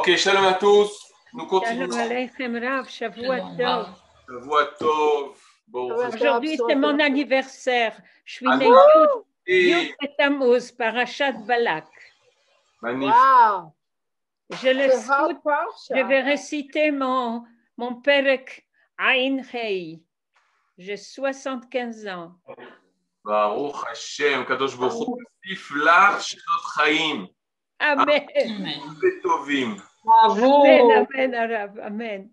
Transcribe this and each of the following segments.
Ok, shalom à tous. Nous Shalom continuons. Aleichem Rav, Shavua Tov. Shavua Tov. Bon, Aujourd'hui, c'est mon anniversaire. Je suis née Yud Tammuz, Parashat Balak. Magnifique. Wow. Je le scout, je vais réciter mon Perek Ain Hei. J'ai 75 ans. Baruch Hashem, Kadosh Baruch Hu, Siflach Shenot Chaim. Amen. Tovim. Bravo. Amen, amen, Arav, amen.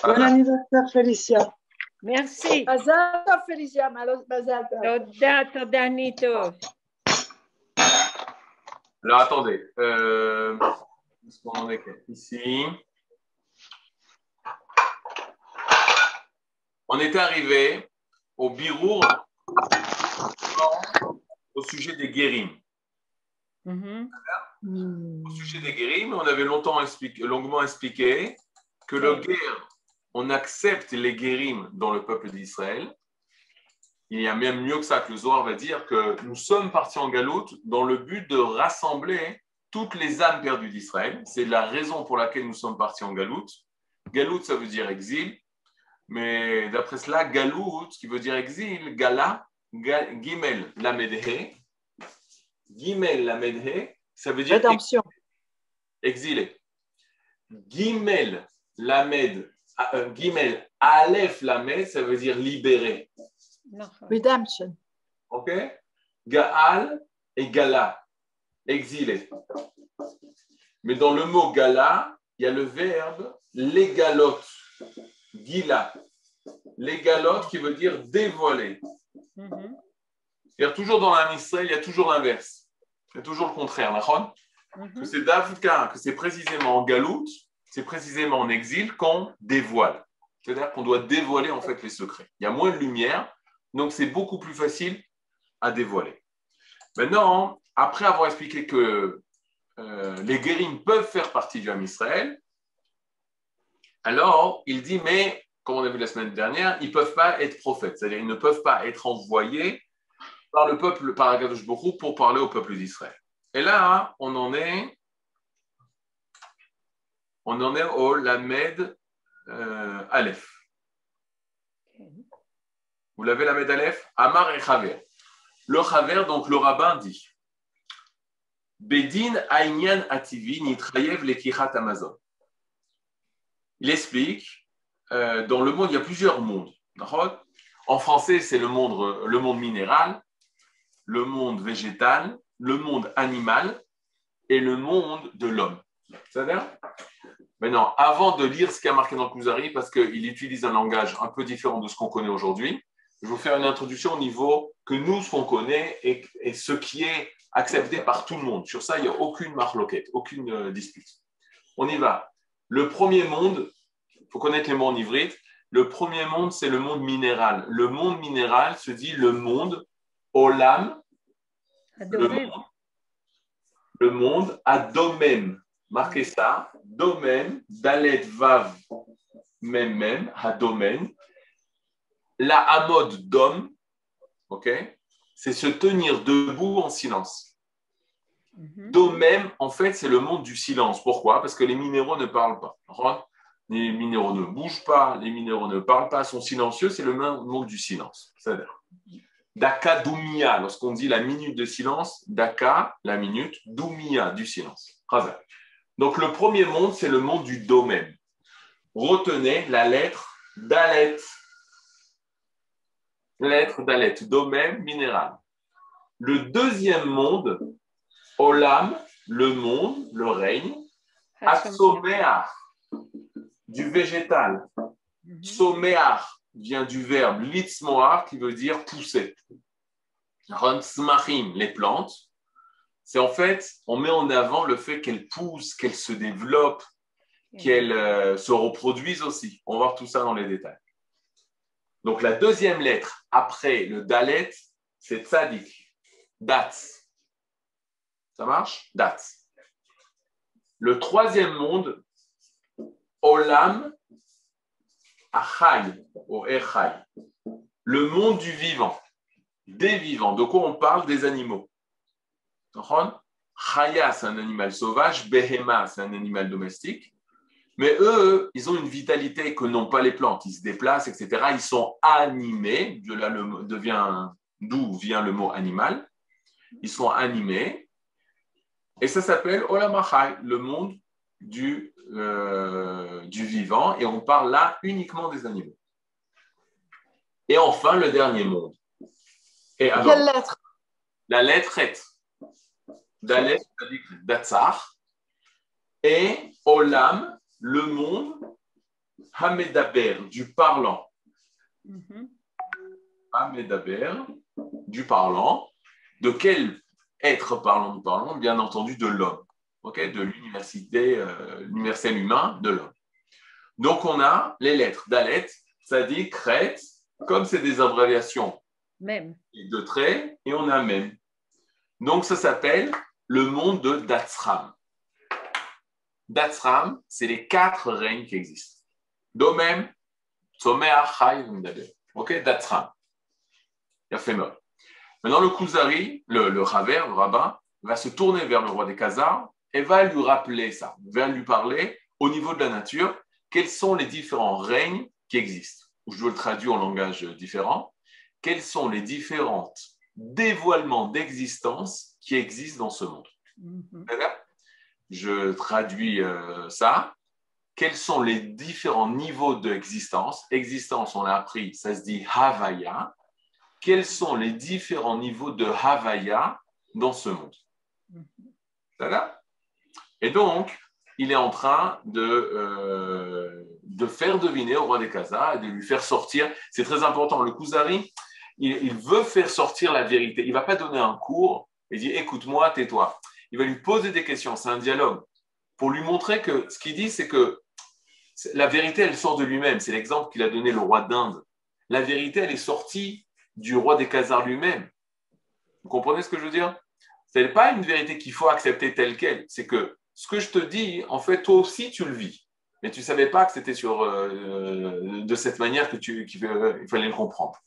Bon anniversaire, Félicia. Merci. Mazal tov, Félicia. Mazal tov. Toda, toda nito. Alors attendez, est-ce qu'on en est ici? On était arrivé au birour au sujet des guérims. Au sujet des guérims, on avait longuement expliqué que le guerre, on accepte les guérims dans le peuple d'Israël. Il y a même mieux que ça, que le Zohar va dire que nous sommes partis en galoute dans le but de rassembler toutes les âmes perdues d'Israël. C'est la raison pour laquelle nous sommes partis en galoute. Galoute, ça veut dire exil. Mais d'après cela, galoute, qui veut dire exil, gala, gimel lamedhe. Gimel lamedhe, ça veut dire rédemption. Exilé. Gimel lamed, gimel aleph lamed, ça veut dire libéré. Redemption. Ok? Gaal et Gala, exilé. Mais dans le mot Gala, il y a le verbe légalot, Gila. Légalot qui veut dire dévoiler. C'est-à-dire toujours dans l'âme Israël, il y a toujours l'inverse. Il y a toujours le contraire. Que c'est d'Africa, que c'est précisément en galoute, c'est précisément en exil qu'on dévoile. C'est-à-dire qu'on doit dévoiler en fait les secrets. Il y a moins de lumière. Donc, c'est beaucoup plus facile à dévoiler. Maintenant, après avoir expliqué que les guérims peuvent faire partie du Ham Israël, alors il dit, mais, comme on a vu la semaine dernière, ils ne peuvent pas être prophètes. C'est-à-dire, ils ne peuvent pas être envoyés par le peuple, par Akadosh Baruch Hu, pour parler au peuple d'Israël. Et là, on en est au Lamed Aleph. Vous l'avez la Lamed Aleph? Amar et Chaver. Le Chaver, donc le rabbin dit Bedin Aïnyan Ativi Nitrayev Lekichat Amazon. Il explique dans le monde, il y a plusieurs mondes. En français, c'est le monde minéral, le monde végétal, le monde animal et le monde de l'homme. C'est-à-dire maintenant, avant de lire ce qui a marqué dans le Kuzari, parce qu'il utilise un langage un peu différent de ce qu'on connaît aujourd'hui, je vais vous faire une introduction au niveau que nous, ce qu'on connaît et ce qui est accepté par tout le monde. Sur ça, il n'y a aucune marloquette, aucune dispute. On y va. Le premier monde, il faut connaître les mots en ivrite, le premier monde, c'est le monde minéral. Le monde minéral se dit le monde olam, le monde adomem. Marquez ça, domen, dalet vav, mem, hadomen. La amode d'homme, ok, c'est se tenir debout en silence. Domem, en fait, c'est le monde du silence. Pourquoi? Parce que les minéraux ne parlent pas. Les minéraux ne bougent pas, les minéraux ne parlent pas, sont silencieux, c'est le monde du silence. C'est-à-dire, Daka Doumia, lorsqu'on dit la minute de silence, Daka, la minute, Doumia, du silence. Donc, le premier monde, c'est le monde du domaine. Retenez la lettre Dalet. Lettre Dalet, domaine minéral. Le deuxième monde, Olam, le monde, le règne, Atsomeach, du végétal. Someach vient du verbe litzmoach, qui veut dire pousser. Rantzmachim, les plantes. C'est en fait, on met en avant le fait qu'elles poussent, qu'elles se développent, qu'elles se reproduisent aussi. On va voir tout ça dans les détails. Donc, la deuxième lettre après le Dalet, c'est Tzadik, Datz. Ça marche? Datz. Le troisième monde, Olam Achai, ou Echai. Le monde du vivant, des vivants. De quoi on parle? Des animaux. Chaya, c'est un animal sauvage. Behema, c'est un animal domestique. Mais eux, ils ont une vitalité que n'ont pas les plantes. Ils se déplacent, etc. Ils sont animés. De là, d'où vient le mot animal. Ils sont animés. Et ça s'appelle Olam HaChai, le monde du vivant. Et on parle là uniquement des animaux. Et enfin, le dernier monde. Et alors, quelle lettre? La lettre Het. Dalet, c'est-à-dire Datsar. Et Olam, le monde, Hamedaber, du parlant. Hamedaber, du parlant. De quel être parlant nous parlons? Bien entendu, de l'homme. Okay? De l'universel humain, de l'homme. Donc, on a les lettres. Dalet, ça dit Kret, comme c'est des abréviations même de traits, et on a même. Donc, ça s'appelle le monde de Datsram. Datsram, c'est les 4 règnes qui existent. Domem, Tzomea, Chai, V'Medaber. Ok, Datsram. Yafemol. Maintenant, le Kuzari, le Raver, le rabbin, va se tourner vers le roi des Khazars et va lui rappeler ça, va lui parler au niveau de la nature, quels sont les différents règnes qui existent. Ou je dois le traduire en langage différent. Quels sont les différents dévoilements d'existence qui existent dans ce monde. Je traduis ça. Quels sont les différents niveaux d'existence? Existence, on l'a appris, ça se dit Havaya. Quels sont les différents niveaux de Havaya dans ce monde? Et donc, il est en train de faire deviner au roi des Khazars et de lui faire sortir. C'est très important. Le Kuzari, il veut faire sortir la vérité. Il ne va pas donner un cours et dire écoute-moi, tais-toi. Il va lui poser des questions. C'est un dialogue pour lui montrer que ce qu'il dit, c'est que la vérité, elle sort de lui-même. C'est l'exemple qu'il a donné le roi d'Inde. La vérité, elle est sortie du roi des Khazars lui-même. Vous comprenez ce que je veux dire? Ce n'est pas une vérité qu'il faut accepter telle qu'elle. C'est que ce que je te dis, en fait, toi aussi, tu le vis. Mais tu ne savais pas que c'était de cette manière qu'il fallait le comprendre.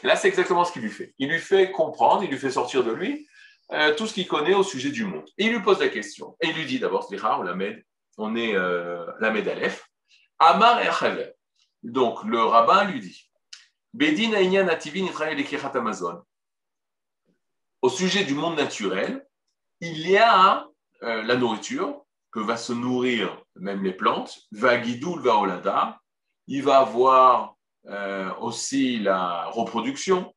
Et là, c'est exactement ce qu'il lui fait. Il lui fait comprendre, il lui fait sortir de lui tout ce qu'il connaît au sujet du monde. Et il lui pose la question. Et il lui dit d'abord, on est Lamed Aleph, Amar et Achaver. Donc, le rabbin lui dit, Bedin Aïnyan Ativin Israël Ekichat Amazon. Au sujet du monde naturel, il y a la nourriture, que va se nourrir même les plantes, va Gidoul, va Olada, il va avoir aussi la reproduction,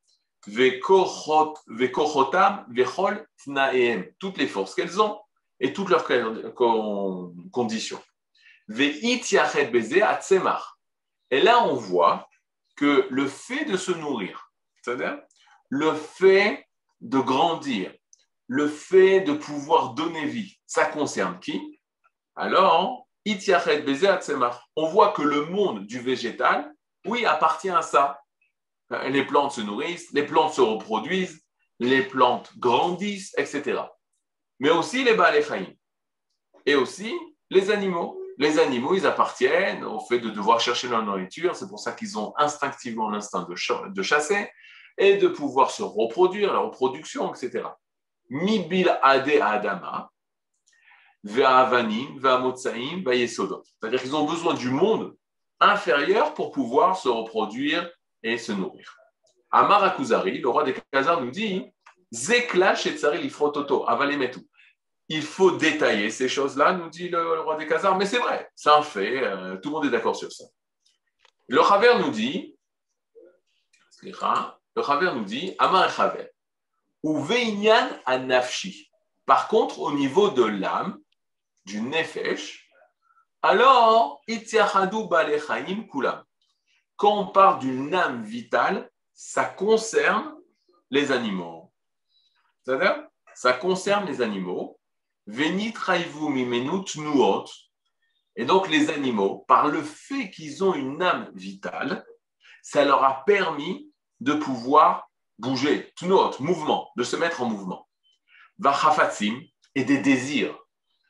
Vekochotam, Vechol, Tnaeem, toutes les forces qu'elles ont et toutes leurs conditions. Veit Yachet Beze Atzemach. Et là, on voit que le fait de se nourrir, c'est-à-dire le fait de grandir, le fait de pouvoir donner vie, ça concerne qui? Alors, on voit que le monde du végétal, oui, appartient à ça. Les plantes se nourrissent, les plantes se reproduisent, les plantes grandissent, etc. Mais aussi les Baalei Chaim. Et aussi les animaux. Les animaux, ils appartiennent au fait de devoir chercher leur nourriture. C'est pour ça qu'ils ont instinctivement l'instinct de chasser et de pouvoir se reproduire, la reproduction, etc. Mibil ade adama, ve'avanim, ve'amotzaim, ve'yesodot. C'est-à-dire qu'ils ont besoin du monde inférieur pour pouvoir se reproduire et se nourrir. Amar Akuzari, le roi des Khazars, nous dit Zekla shetzari lifrototo, avalemetu. Il faut détailler ces choses-là, nous dit le roi des Khazars, mais c'est vrai, c'est un fait, tout le monde est d'accord sur ça. Le Chaver nous dit, Amar Chaver, ou Veinyan anafshi. Par contre, au niveau de l'âme, du nefesh, alors, Itziachadu Baalei Chaim kulam. Quand on parle d'une âme vitale, ça concerne les animaux. C'est-à-dire, ça concerne les animaux. Venit raivu mimenu tnuot. Et donc, les animaux, par le fait qu'ils ont une âme vitale, ça leur a permis de pouvoir bouger, tnuot, mouvement, de se mettre en mouvement. Vachafatzim, et des désirs.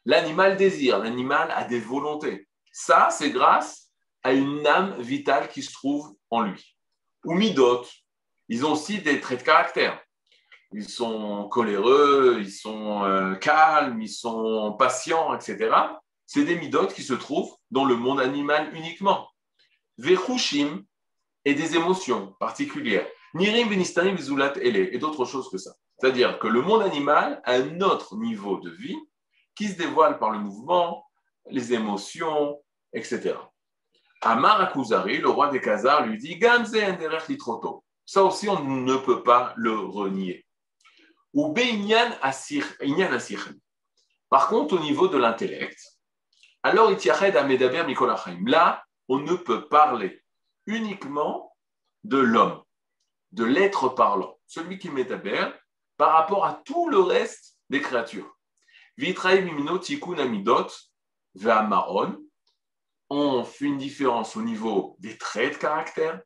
L'animal désire, l'animal a des volontés. Ça, c'est grâce à une âme vitale qui se trouve en lui. Ou midot, ils ont aussi des traits de caractère. ils sont coléreux, ils sont calmes, ils sont patients, etc. C'est des midot qui se trouvent dans le monde animal uniquement. Vechushim et des émotions particulières. Nirim venistanim zulat ele et d'autres choses que ça. C'est-à-dire que le monde animal a un autre niveau de vie qui se dévoile par le mouvement, les émotions, etc. Amar Akuzari, le roi des Khazars, lui dit Gamze enderech litroto. Ça aussi, on ne peut pas le renier. Ou be'inyan asir. Par contre, au niveau de l'intellect, alors itiached amedaber mikol hachaim. Là, on ne peut parler uniquement de l'homme, de l'être parlant, celui qui médaber, par rapport à tout le reste des créatures. Vitraim mimino tikun amidot ve'amaon. On fait une différence au niveau des traits de caractère,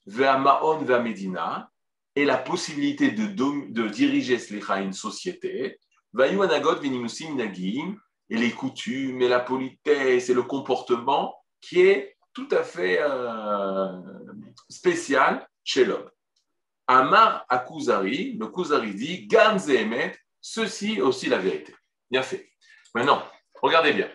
ve'amaon ve'amedina, et la possibilité de diriger une société, vayu anagot v'nimusim nagim, et les coutumes, et la politesse, et le comportement qui est tout à fait spécial chez l'homme. Amar à Kuzari, le Kuzari dit, Gamze emet, ceci aussi la vérité. Bien fait. Maintenant, regardez bien.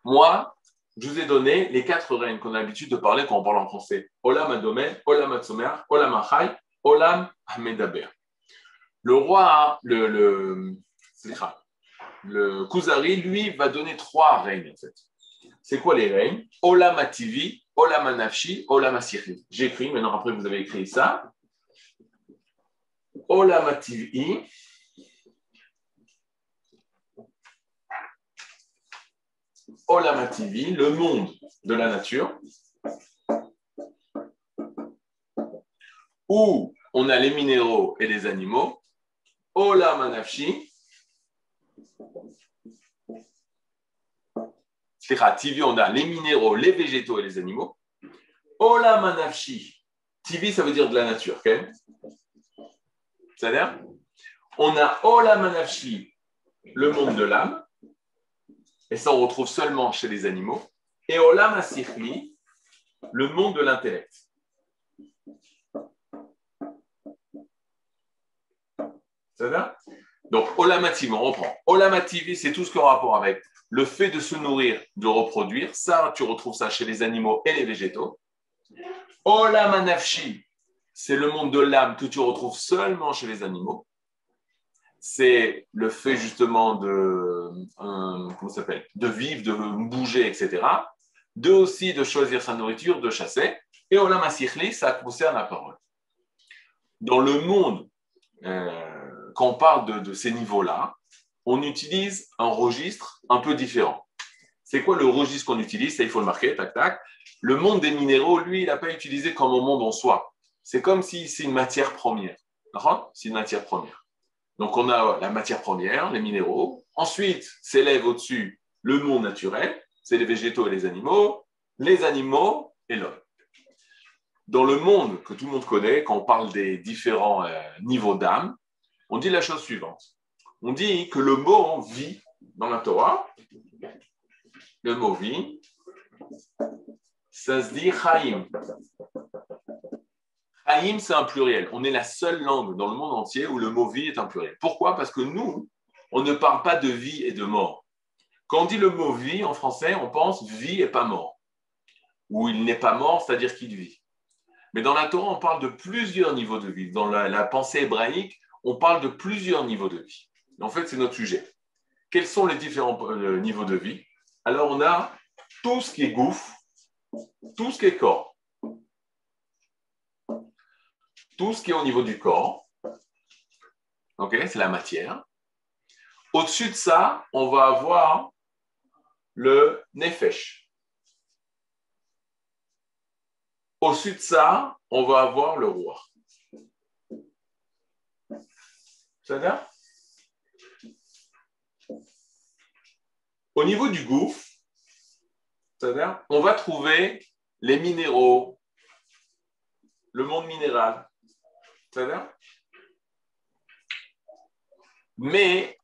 Moi, je vous ai donné les 4 règnes qu'on a l'habitude de parler quand on parle en français. Olam Adomen, Olam Atzomer, Olam Achai, Olam Hamedaber. Le roi, le Kuzari, lui, va donner 3 règnes en fait. C'est quoi les règnes? Olam Ativi, Olam Anafshi, Olam Asirri. J'écris, maintenant après vous avez écrit ça. Olam Ativi. Olam Ativi, le monde de la nature, où on a les minéraux et les animaux. Olam Anafshi. Tivi, on a les minéraux, les végétaux et les animaux. Olam Anafshi. Tivi, ça veut dire de la nature. Okay? C'est-à-dire, on a Olam Anafshi, le monde de l'âme. Et ça, on retrouve seulement chez les animaux. Et Olam Asichli, le monde de l'intellect. C'est-à-dire, donc, Olam Ativi, on reprend. Olam Ativi, c'est tout ce qui a rapport avec le fait de se nourrir, de reproduire. Ça, tu retrouves ça chez les animaux et les végétaux. Olam Anafshi, c'est le monde de l'âme que tu retrouves seulement chez les animaux. C'est le fait justement de vivre, de bouger, etc. Aussi de choisir sa nourriture, de chasser. Et Olam Asichli, ça concerne la parole. Dans le monde, quand on parle de ces niveaux-là, on utilise un registre un peu différent. C'est quoi le registre qu'on utilise? Ça, il faut le marquer, tac, tac. Le monde des minéraux, lui, il n'a pas utilisé comme un monde en soi. C'est comme si c'est une matière première. C'est une matière première. Donc, on a la matière première, les minéraux. Ensuite, s'élève au-dessus le monde naturel, c'est les végétaux et les animaux et l'homme. Dans le monde que tout le monde connaît, quand on parle des différents niveaux d'âme, on dit la chose suivante. On dit que le mot vie dans la Torah, le mot vie, ça se dit chaim. Chaim, c'est un pluriel. On est la seule langue dans le monde entier où le mot vie est un pluriel. Pourquoi? Parce que nous, on ne parle pas de vie et de mort. Quand on dit le mot vie en français, on pense vie et pas mort. Ou il n'est pas mort, c'est-à-dire qu'il vit. Mais dans la Torah, on parle de plusieurs niveaux de vie. Dans la pensée hébraïque, on parle de plusieurs niveaux de vie. En fait, c'est notre sujet. Quels sont les différents niveaux de vie? Alors, on a tout ce qui est gouffre, tout ce qui est corps. Tout ce qui est au niveau du corps, okay, c'est la matière. Au-dessus de ça, on va avoir le nefesh. Au-dessus de ça, on va avoir le roi. C'est-à-dire, au niveau du gouffre, c'est-à-dire, on va trouver les minéraux, le monde minéral. C'est-à-dire, mais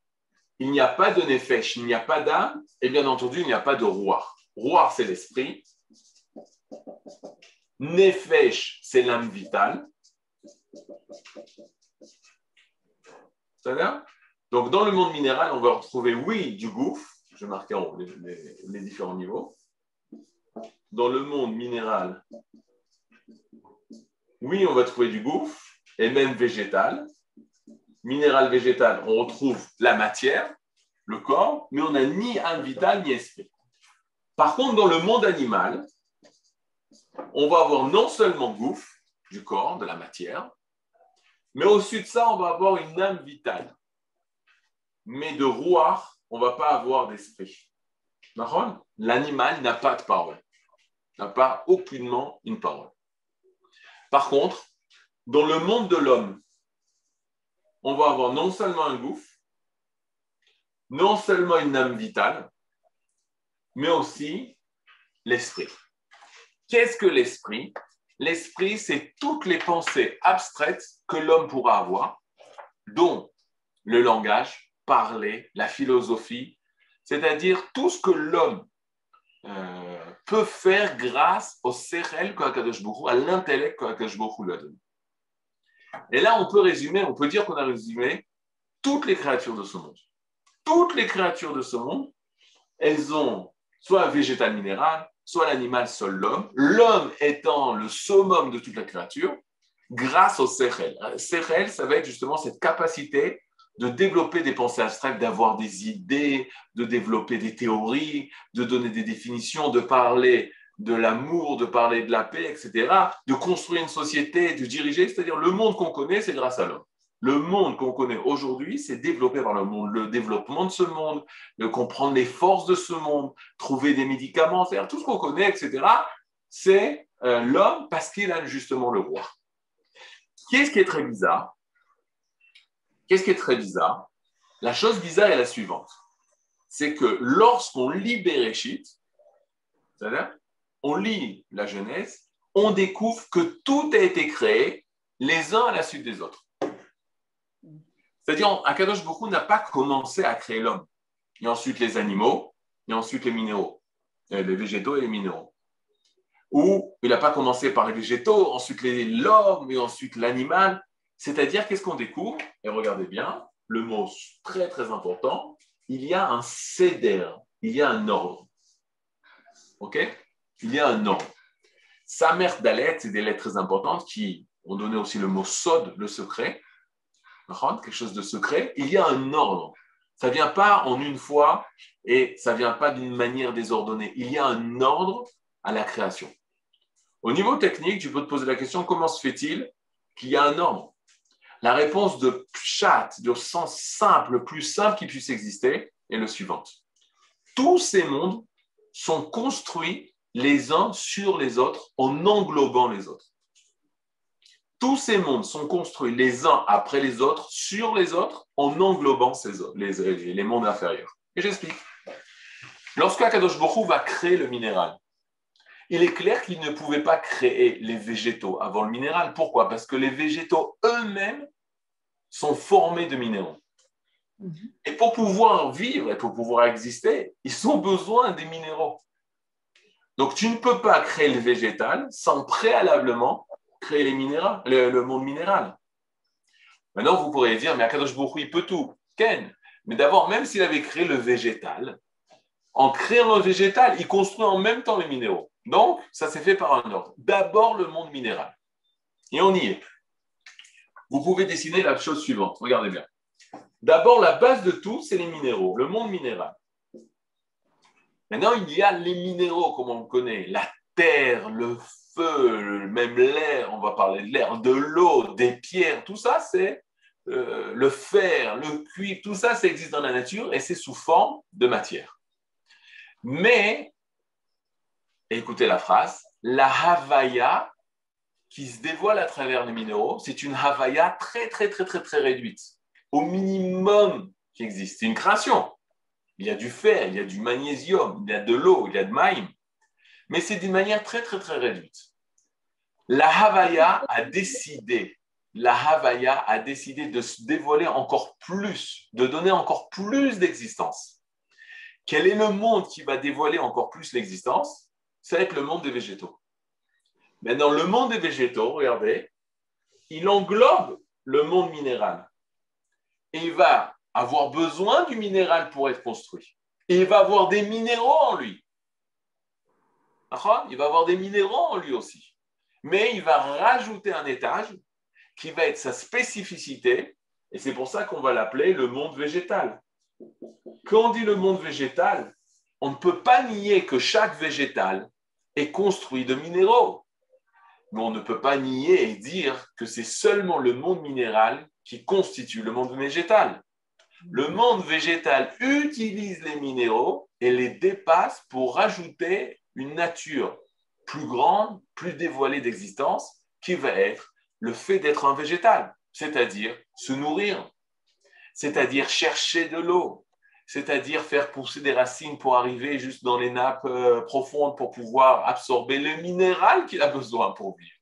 il n'y a pas de nefesh, il n'y a pas d'âme, et bien entendu, il n'y a pas de roi. Roi, c'est l'esprit. Nefesh, c'est l'âme vitale. C'est-à-dire, donc, dans le monde minéral, on va retrouver, oui, du gouffre. Je vais marquer en haut les différents niveaux. Dans le monde minéral, oui, on va trouver du gouffre et même végétal. Minéral, végétal, on retrouve la matière, le corps, mais on n'a ni âme vitale ni esprit. Par contre, dans le monde animal, on va avoir non seulement gouffre, du corps, de la matière, mais au-dessus de ça, on va avoir une âme vitale. Mais de rouar, on ne va pas avoir d'esprit. L'animal n'a pas de parole, n'a pas aucunement une parole. Par contre, dans le monde de l'homme, on va avoir non seulement un gouffre, non seulement une âme vitale, mais aussi l'esprit. Qu'est-ce que l'esprit? L'esprit, c'est toutes les pensées abstraites que l'homme pourra avoir, dont le langage, parler, la philosophie, c'est-à-dire tout ce que l'homme peut faire grâce au sechel qu'Akadosh Baruch Hu, à l'intellect qu'Akadosh Baruch Hu lui a donné. Et là, on peut résumer, on peut dire qu'on a résumé toutes les créatures de ce monde. Toutes les créatures de ce monde, elles ont soit un végétal minéral, soit l'animal, soit l'homme. L'homme étant le summum de toute la créature, grâce au sechel. Sechel, ça va être justement cette capacité de développer des pensées abstraites, d'avoir des idées, de développer des théories, de donner des définitions, de parler de l'amour, de parler de la paix, etc., de construire une société, de diriger, c'est-à-dire le monde qu'on connaît, c'est grâce à l'homme. Le monde qu'on connaît aujourd'hui, c'est développé par le monde, le développement de ce monde, de comprendre les forces de ce monde, trouver des médicaments, c'est-à-dire tout ce qu'on connaît, etc., c'est l'homme parce qu'il a justement le roi. Qu'est-ce qui est très bizarre? Qu'est-ce qui est très bizarre? La chose bizarre est la suivante. C'est que lorsqu'on lit Bereshit, c'est-à-dire, on lit la Genèse, on découvre que tout a été créé les uns à la suite des autres. C'est-à-dire, Akadosh Baruch Hu n'a pas commencé à créer l'homme. Et ensuite les animaux, et ensuite les minéraux, les végétaux et les minéraux. Ou il n'a pas commencé par les végétaux, ensuite l'homme, et ensuite l'animal. C'est-à-dire, qu'est-ce qu'on découvre? Et regardez bien, le mot très très important, il y a un seder, il y a un ordre. Ok? Il y a un ordre. Samer Dalet, c'est des lettres très importantes qui ont donné aussi le mot sod, le secret. Quelque chose de secret. Il y a un ordre. Ça ne vient pas en une fois et ça ne vient pas d'une manière désordonnée. Il y a un ordre à la création. Au niveau technique, tu peux te poser la question, comment se fait-il qu'il y a un ordre? La réponse de pshat, de sens simple, le plus simple qui puisse exister, est le suivante. Tous ces mondes sont construits les uns sur les autres en englobant les autres. Tous ces mondes sont construits les uns après les autres sur les autres en englobant les mondes inférieurs. Et j'explique. Lorsque Akadosh Baruch Hu va créer le minéral, il est clair qu'il ne pouvait pas créer les végétaux avant le minéral. Pourquoi? Parce que les végétaux eux-mêmes sont formés de minéraux. Et pour pouvoir vivre et pour pouvoir exister, ils ont besoin des minéraux. Donc, tu ne peux pas créer le végétal sans préalablement créer les minéraux, le monde minéral. Maintenant, vous pourrez dire, mais Akadosh Baruch Hu, il peut tout. Ken. Mais d'abord, même s'il avait créé le végétal, en créant le végétal, il construit en même temps les minéraux. Donc, ça s'est fait par un ordre. D'abord, le monde minéral. Et on y est. Vous pouvez dessiner la chose suivante. Regardez bien. D'abord, la base de tout, c'est les minéraux, le monde minéral. Maintenant, il y a les minéraux, comme on le connaît, la terre, le feu, même l'air, on va parler de l'air, de l'eau, des pierres, tout ça, c'est le fer, le cuivre, tout ça, ça existe dans la nature et c'est sous forme de matière. Mais, écoutez la phrase, la Havaya qui se dévoile à travers les minéraux, c'est une Havaya très, très, très, très, très réduite, au minimum qui existe. C'est une création. Il y a du fer, il y a du magnésium, il y a de l'eau, il y a de maïm. Mais c'est d'une manière très, très, très réduite. La Havaya a décidé de se dévoiler encore plus, de donner encore plus d'existence. Quel est le monde qui va dévoiler encore plus l'existence? Ça va être le monde des végétaux. Maintenant, le monde des végétaux, regardez, il englobe le monde minéral. et il va avoir besoin du minéral pour être construit. Et il va avoir des minéraux en lui. Il va avoir des minéraux en lui aussi. Mais il va rajouter un étage qui va être sa spécificité, et c'est pour ça qu'on va l'appeler le monde végétal. Quand on dit le monde végétal, on ne peut pas nier que chaque végétal est construit de minéraux. Mais on ne peut pas nier et dire que c'est seulement le monde minéral qui constitue le monde végétal. Le monde végétal utilise les minéraux et les dépasse pour rajouter une nature plus grande, plus dévoilée d'existence, qui va être le fait d'être un végétal, c'est-à-dire se nourrir, c'est-à-dire chercher de l'eau, c'est-à-dire faire pousser des racines pour arriver juste dans les nappes profondes pour pouvoir absorber le minéral qu'il a besoin pour vivre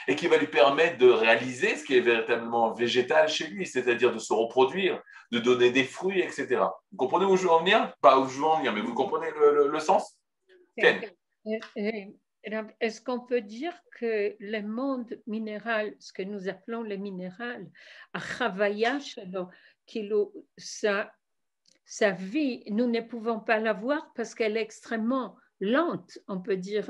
et qui va lui permettre de réaliser ce qui est véritablement végétal chez lui, c'est-à-dire de se reproduire, de donner des fruits, etc. Vous comprenez où je veux en venir? Pas où je veux en venir, mais vous comprenez le sens? Est-ce qu'on peut dire que le monde minéral, ce que nous appelons le minéral, sa vie, nous ne pouvons pas la voir parce qu'elle est extrêmement lente, on peut dire,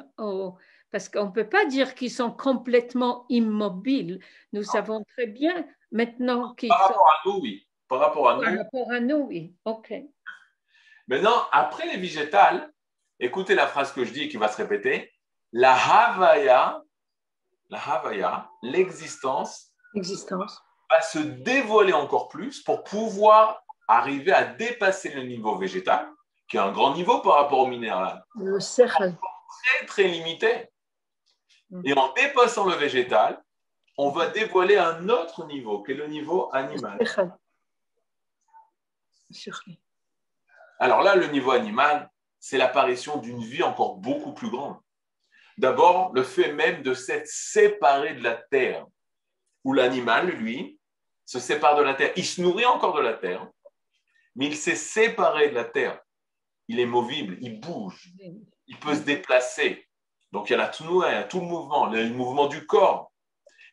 parce qu'on ne peut pas dire qu'ils sont complètement immobiles. Nous savons très bien maintenant qu'ils Par rapport à nous, oui. Par rapport à nous, oui. OK. Maintenant, après les végétales, écoutez la phrase que je dis et qui va se répéter. La Havaya, l'existence, va se dévoiler encore plus pour pouvoir arriver à dépasser le niveau végétal, qui est un grand niveau par rapport au minéral. Le sechel. Très, très limité. Et en dépassant le végétal, on va dévoiler un autre niveau, qui est le niveau animal. Alors là, le niveau animal, c'est l'apparition d'une vie encore beaucoup plus grande. D'abord, le fait même de s'être séparé de la terre, où l'animal, lui, se sépare de la terre. Il se nourrit encore de la terre, mais il s'est séparé de la terre. Il est movible, il bouge, il peut se déplacer. Donc il y a la tnoua, il y a tout le mouvement du corps.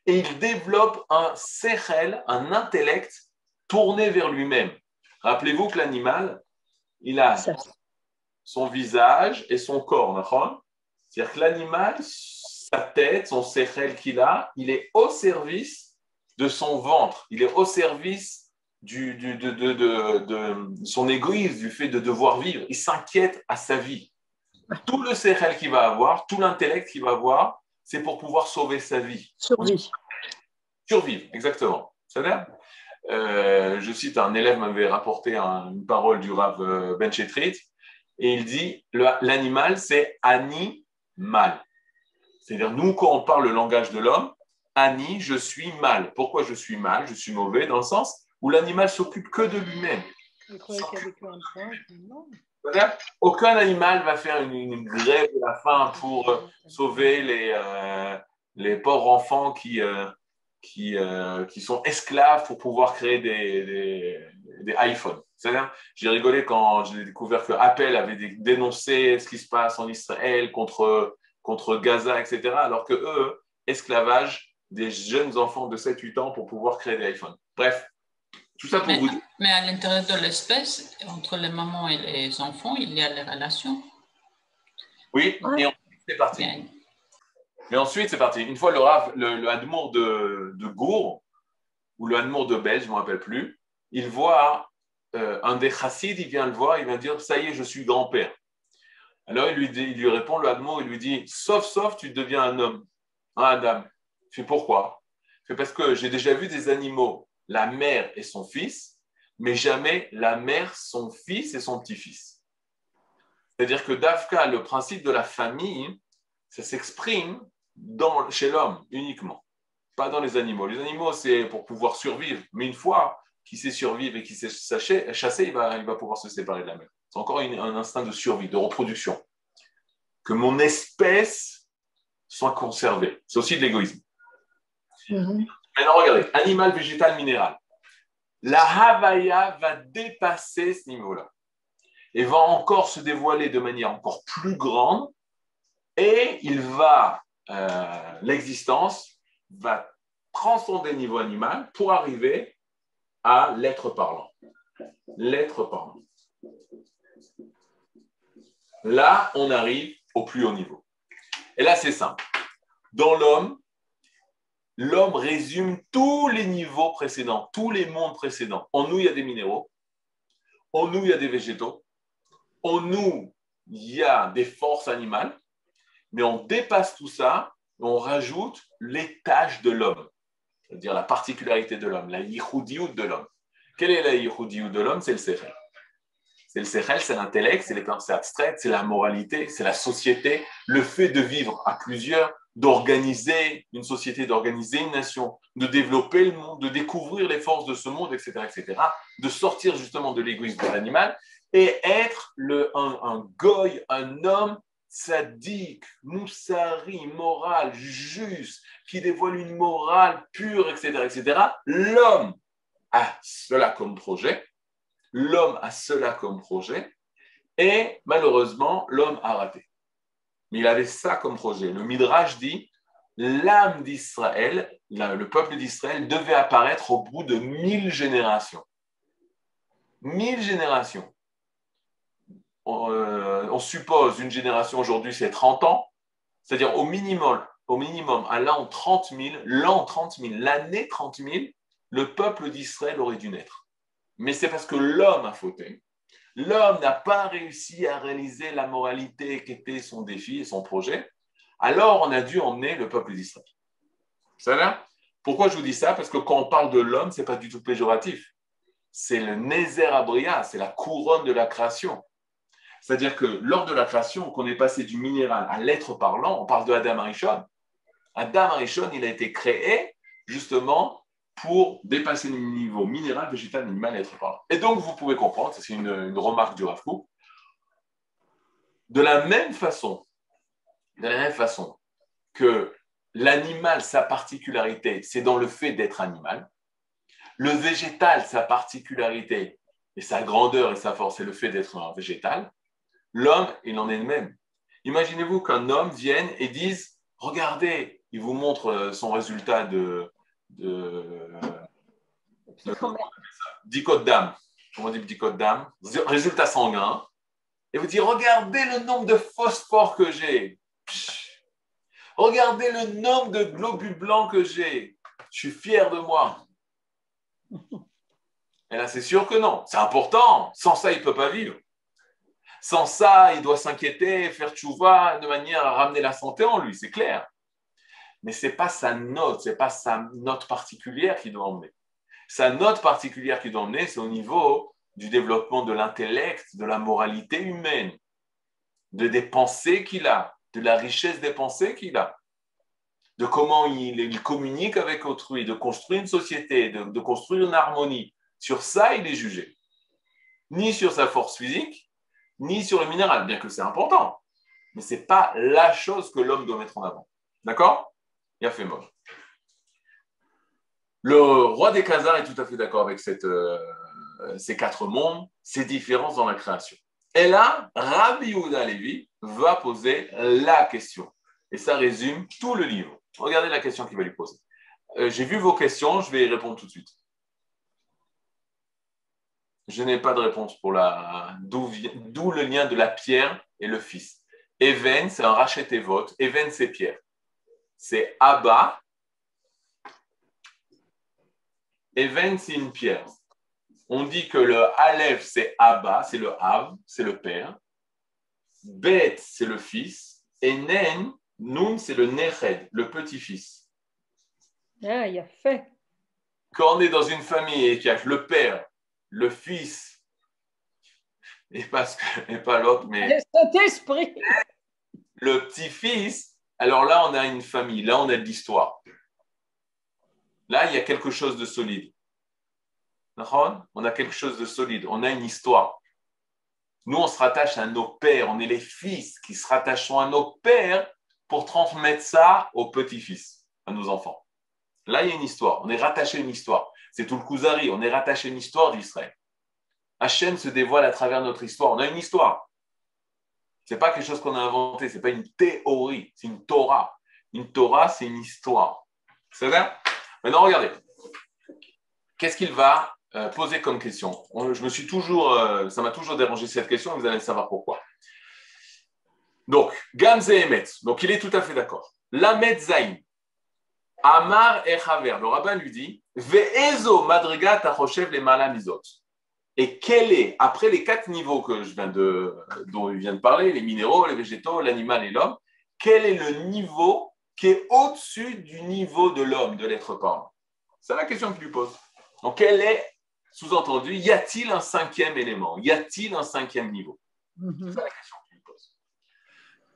Et il développe un sechel, un intellect tourné vers lui-même. Rappelez-vous que l'animal, il a son visage et son corps. D'accord ? C'est-à-dire que l'animal, sa tête, son sechel qu'il a, il est au service de son ventre. Il est au service de son égoïsme, du fait de devoir vivre. Il s'inquiète à sa vie. Tout le sechel qu'il va avoir, tout l'intellect qu'il va avoir, c'est pour pouvoir sauver sa vie. Survivre, exactement. C'est-à-dire, je cite, un élève m'avait rapporté une parole du Rav Ben Chetrit, et il dit, l'animal, c'est ani-mal. C'est-à-dire, nous, quand on parle le langage de l'homme, ani, je suis mal. Pourquoi je suis mal? Je suis mauvais, dans le sens où l'animal s'occupe que de lui-même. Aucun animal va faire une grève de la faim pour sauver les pauvres enfants qui sont esclaves pour pouvoir créer des iPhones. C'est-à-dire, j'ai rigolé quand j'ai découvert que Apple avait dénoncé ce qui se passe en Israël contre Gaza, etc., alors que eux, esclavage des jeunes enfants de 7-8 ans pour pouvoir créer des iPhones. Bref, tout ça pour vous dire. Mais à l'intérieur de l'espèce, entre les mamans et les enfants, il y a les relations. Oui, et ensuite, c'est parti. Bien. Mais ensuite, c'est parti. Une fois le Admour de Gour, ou le Admour de Belge, je ne me rappelle plus, il voit un des chassides, il vient le voir, il vient dire, ça y est, je suis grand-père. Alors il lui répond, le Admour, il lui dit, sauf, tu deviens un homme, un Adam. Je fais pourquoi? C'est parce que j'ai déjà vu des animaux, la mère et son fils, mais jamais la mère, son fils et son petit-fils. C'est-à-dire que Davka, le principe de la famille, ça s'exprime chez l'homme uniquement, pas dans les animaux. Les animaux, c'est pour pouvoir survivre, mais une fois qu'il sait survivre et qu'il sait chasser, il va pouvoir se séparer de la mère. C'est encore un instinct de survie, de reproduction. Que mon espèce soit conservée. C'est aussi de l'égoïsme. Maintenant, regardez, animal, végétal, minéral. La Havaya va dépasser ce niveau-là et va encore se dévoiler de manière encore plus grande, et l'existence va transcender le niveau animal pour arriver à l'être parlant. L'être parlant. Là, on arrive au plus haut niveau. Et là, c'est simple. Dans l'homme résume tous les niveaux précédents, tous les mondes précédents. En nous, il y a des minéraux. En nous, il y a des végétaux. En nous, il y a des forces animales. Mais on dépasse tout ça, on rajoute les tâches de l'homme, c'est-à-dire la particularité de l'homme, la yichoudiout de l'homme. Quelle est la yichoudiout de l'homme? C'est le sechel. C'est le sechel, c'est l'intellect, c'est les pensées abstraites, c'est la moralité, c'est la société, le fait de vivre à plusieurs, d'organiser une société, d'organiser une nation, de développer le monde, de découvrir les forces de ce monde, etc., de sortir justement de l'égoïsme de l'animal et être un goy, un homme tzaddik, moussari, moral, juste, qui dévoile une morale pure, etc. L'homme a cela comme projet. L'homme a cela comme projet. Et malheureusement, l'homme a raté. Mais il avait ça comme projet. Le Midrash dit, l'âme d'Israël, le peuple d'Israël devait apparaître au bout de 1000 générations. 1000 générations. On suppose une génération aujourd'hui, c'est 30 ans, c'est-à-dire au minimum, à l'an 30 000, l'année 30 000, le peuple d'Israël aurait dû naître. Mais c'est parce que l'homme a fauté. L'homme n'a pas réussi à réaliser la moralité qui était son défi et son projet. Alors, on a dû emmener le peuple d'Israël. Ça va? Pourquoi je vous dis ça? Parce que quand on parle de l'homme, ce n'est pas du tout péjoratif. C'est le Nézer Abria, c'est la couronne de la création. C'est-à-dire que lors de la création, qu'on est passé du minéral à l'être parlant, on parle de Adam Arishon. Adam Arishon, il a été créé justement pour dépasser le niveau minéral, végétal, animal, être parlant. Et donc, vous pouvez comprendre, c'est une remarque du Rav Kook, de la même façon que l'animal, sa particularité, c'est dans le fait d'être animal. Le végétal, sa particularité et sa grandeur et sa force, c'est le fait d'être un végétal. L'homme, il en est le même. Imaginez-vous qu'un homme vienne et dise, regardez, il vous montre son résultat d'icôte d'âme. Comment on dit d'icôte d'âme? Résultat sanguin. Et vous dites, regardez le nombre de phosphore que j'ai. Regardez le nombre de globules blancs que j'ai. Je suis fier de moi. Et là, c'est sûr que non. C'est important. Sans ça, il ne peut pas vivre. Sans ça, il doit s'inquiéter, faire tchouva de manière à ramener la santé en lui, c'est clair. Mais ce n'est pas sa note, ce n'est pas sa note particulière qui doit emmener. Sa note particulière qui doit emmener, c'est au niveau du développement de l'intellect, de la moralité humaine, des pensées qu'il a, de la richesse des pensées qu'il a, de comment il communique avec autrui, de construire une société, de construire une harmonie. Sur ça, il est jugé. Ni sur sa force physique, ni sur le minéral, bien que c'est important. Mais ce n'est pas la chose que l'homme doit mettre en avant. D'accord? Il a fait mort. Le roi des Khazars est tout à fait d'accord avec ces 4 mondes, ces différences dans la création. Et là, Rabbi Yehuda Halevi va poser la question. Et ça résume tout le livre. Regardez la question qu'il va lui poser. J'ai vu vos questions, je vais y répondre tout de suite. Je n'ai pas de réponse pour d'où le lien de la pierre et le fils. Even, c'est un rachet et vote. Even, c'est pierre. C'est Abba. Even, c'est une pierre. On dit que le Aleph, c'est Abba, c'est le Av, c'est le père. Bet, c'est le fils. Et Nen, Nun, c'est le Neched, le petit-fils. Ah, il a fait. Quand on est dans une famille et qu'il y a le père, le fils, et pas l'autre, mais Saint-Esprit. Le petit-fils, alors là, on a une famille, là, on a de l'histoire. Là, il y a quelque chose de solide. On a quelque chose de solide, on a une histoire. Nous, on se rattache à nos pères, on est les fils qui se rattachent à nos pères pour transmettre ça aux petits-fils, à nos enfants. Là, il y a une histoire, on est rattaché à une histoire. C'est tout le Kuzari, on est rattaché à une histoire d'Israël. Hachem se dévoile à travers notre histoire, on a une histoire. Ce n'est pas quelque chose qu'on a inventé, ce n'est pas une théorie, c'est une Torah. Une Torah, c'est une histoire. C'est vrai? Maintenant, regardez. Qu'est-ce qu'il va posé comme question. Ça m'a toujours dérangé cette question, et vous allez savoir pourquoi. Donc, Gamze Emet, donc il est tout à fait d'accord. Lamed Zain, Amar et Chaver, le rabbin lui dit, Ve'ezo madrigat achoshev le malamizot. Et quel est, après les 4 niveaux dont il vient de parler, les minéraux, les végétaux, l'animal et l'homme, quel est le niveau qui est au-dessus du niveau de l'homme, de l'être parlant? C'est la question qu'il lui pose. Donc, quel est, sous-entendu, y a-t-il un 5e élément? Y a-t-il un 5e niveau? C'est ça la question qu'il lui pose.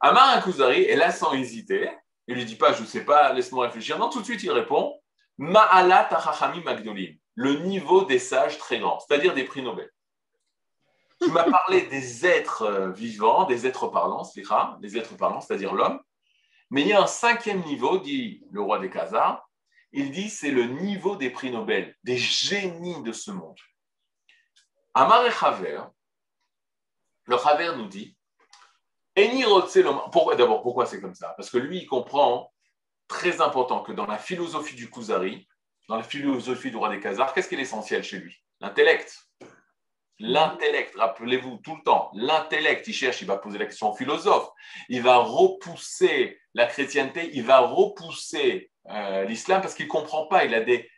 Amar Akuzari est là sans hésiter. Il ne lui dit pas, je ne sais pas, laisse-moi réfléchir. Non, tout de suite, il répond, Ma'alat achachami magdolim, le niveau des sages très grands, c'est-à-dire des prix Nobel. Tu m'as parlé des êtres vivants, des êtres parlants, c'est-à-dire l'homme. Mais il y a un 5e niveau, dit le roi des Khazars. Il dit c'est le niveau des prix Nobel, des génies de ce monde. Amar et Chaver, le Chaver nous dit, pourquoi c'est comme ça? Parce que lui, il comprend, très important, que dans la philosophie du Kuzari, dans la philosophie du roi des Khazars, qu'est-ce qui est l'essentiel chez lui? L'intellect. L'intellect, rappelez-vous tout le temps, l'intellect, il va poser la question au philosophe, il va repousser la chrétienté, il va repousser l'islam parce qu'il ne comprend pas, il a des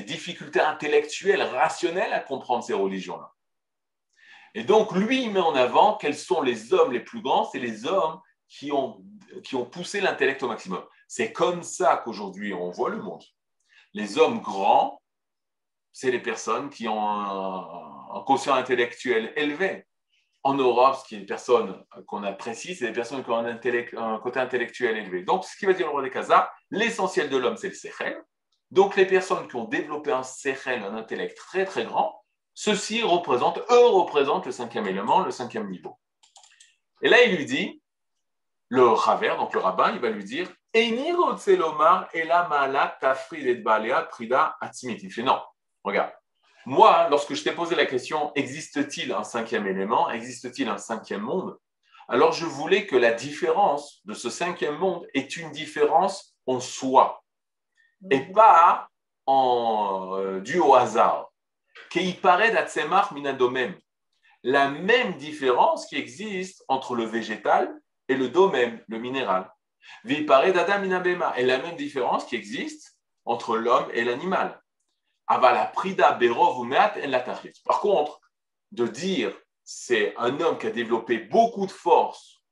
difficultés intellectuelles, rationnelles à comprendre ces religions-là. Et donc, lui, il met en avant quels sont les hommes les plus grands, c'est les hommes qui ont poussé l'intellect au maximum. C'est comme ça qu'aujourd'hui, on voit le monde. Les hommes grands, c'est les personnes qui ont un quotient intellectuel élevé. En Europe, ce qui est une personne qu'on apprécie, c'est les personnes qui ont un côté intellectuel élevé. Donc, ce qui va dire le roi des Khazars, l'essentiel de l'homme, c'est le sechel. Donc, les personnes qui ont développé un sechel, un intellect très, très grand, ceux-ci représentent le 5e élément, le 5e niveau. Et là, il lui dit, le Chaver, donc le rabbin, il va lui dire, Eini rotzelomar ela ma'alat tafrid et balea prida atzmit. Il fait non. Regarde, moi, lorsque je t'ai posé la question, existe-t-il un 5e élément, existe-t-il un 5e monde? Alors je voulais que la différence de ce 5e monde est une différence en soi et pas due au hasard. Kei pared atzemach minadomem. La même différence qui existe entre le végétal et le domem, le minéral. Vi pared adam minabema. Et la même différence qui existe entre l'homme et l'animal. Par contre, de dire c'est un homme qui a développé beaucoup de force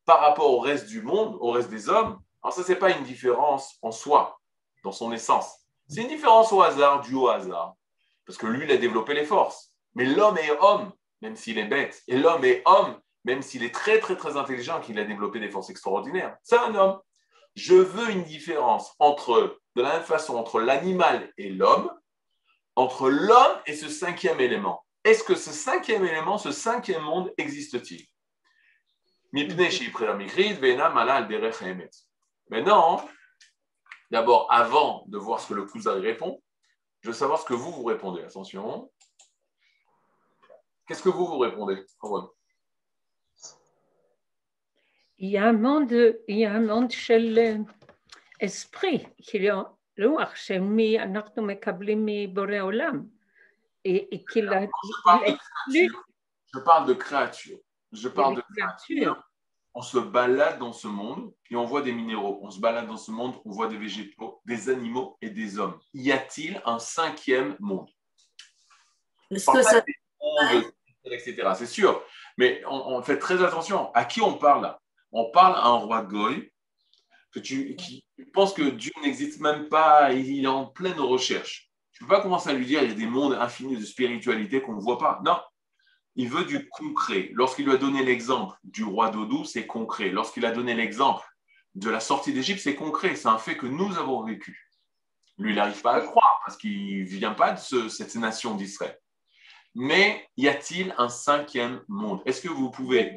par rapport au reste du monde, au reste des hommes, alors ça, ce n'est pas une différence en soi, dans son essence. C'est une différence au hasard, due au hasard. Parce que lui, il a développé les forces. Mais l'homme est homme, même s'il est bête. Et l'homme est homme, même s'il est très, très, très intelligent, qu'il a développé des forces extraordinaires. C'est un homme. Je veux une différence de la même façon, entre l'animal et l'homme, entre l'homme et ce 5e élément. Est-ce que ce 5e élément, ce 5e monde existe-t-il? Maintenant, d'abord, avant de voir ce que le Kuzari répond, je veux savoir ce que vous répondez. Attention. Qu'est-ce que vous répondez? Il y a un monde של esprit, רוח שאנחנו מקבלים מבורא עולם. Je parle de créature. Je parle de créature. On se balade dans ce monde et on voit des minéraux. On se balade dans ce monde, on voit des végétaux, des animaux et des hommes. Y a-t-il un 5e monde? Est-ce que ça... etc. C'est sûr. Mais on fait très attention. À qui on parle là? On parle à un roi Goy qui pense que Dieu n'existe même pas, il est en pleine recherche. Tu ne peux pas commencer à lui dire qu'il y a des mondes infinis de spiritualité qu'on ne voit pas. Non, il veut du concret. Lorsqu'il lui a donné l'exemple du roi Dodou, c'est concret. Lorsqu'il a donné l'exemple de la sortie d'Égypte, c'est concret. C'est un fait que nous avons vécu. Lui, il n'arrive pas à le croire parce qu'il ne vient pas de cette nation d'Israël. Mais y a-t-il un 5e monde? Est-ce que vous pouvez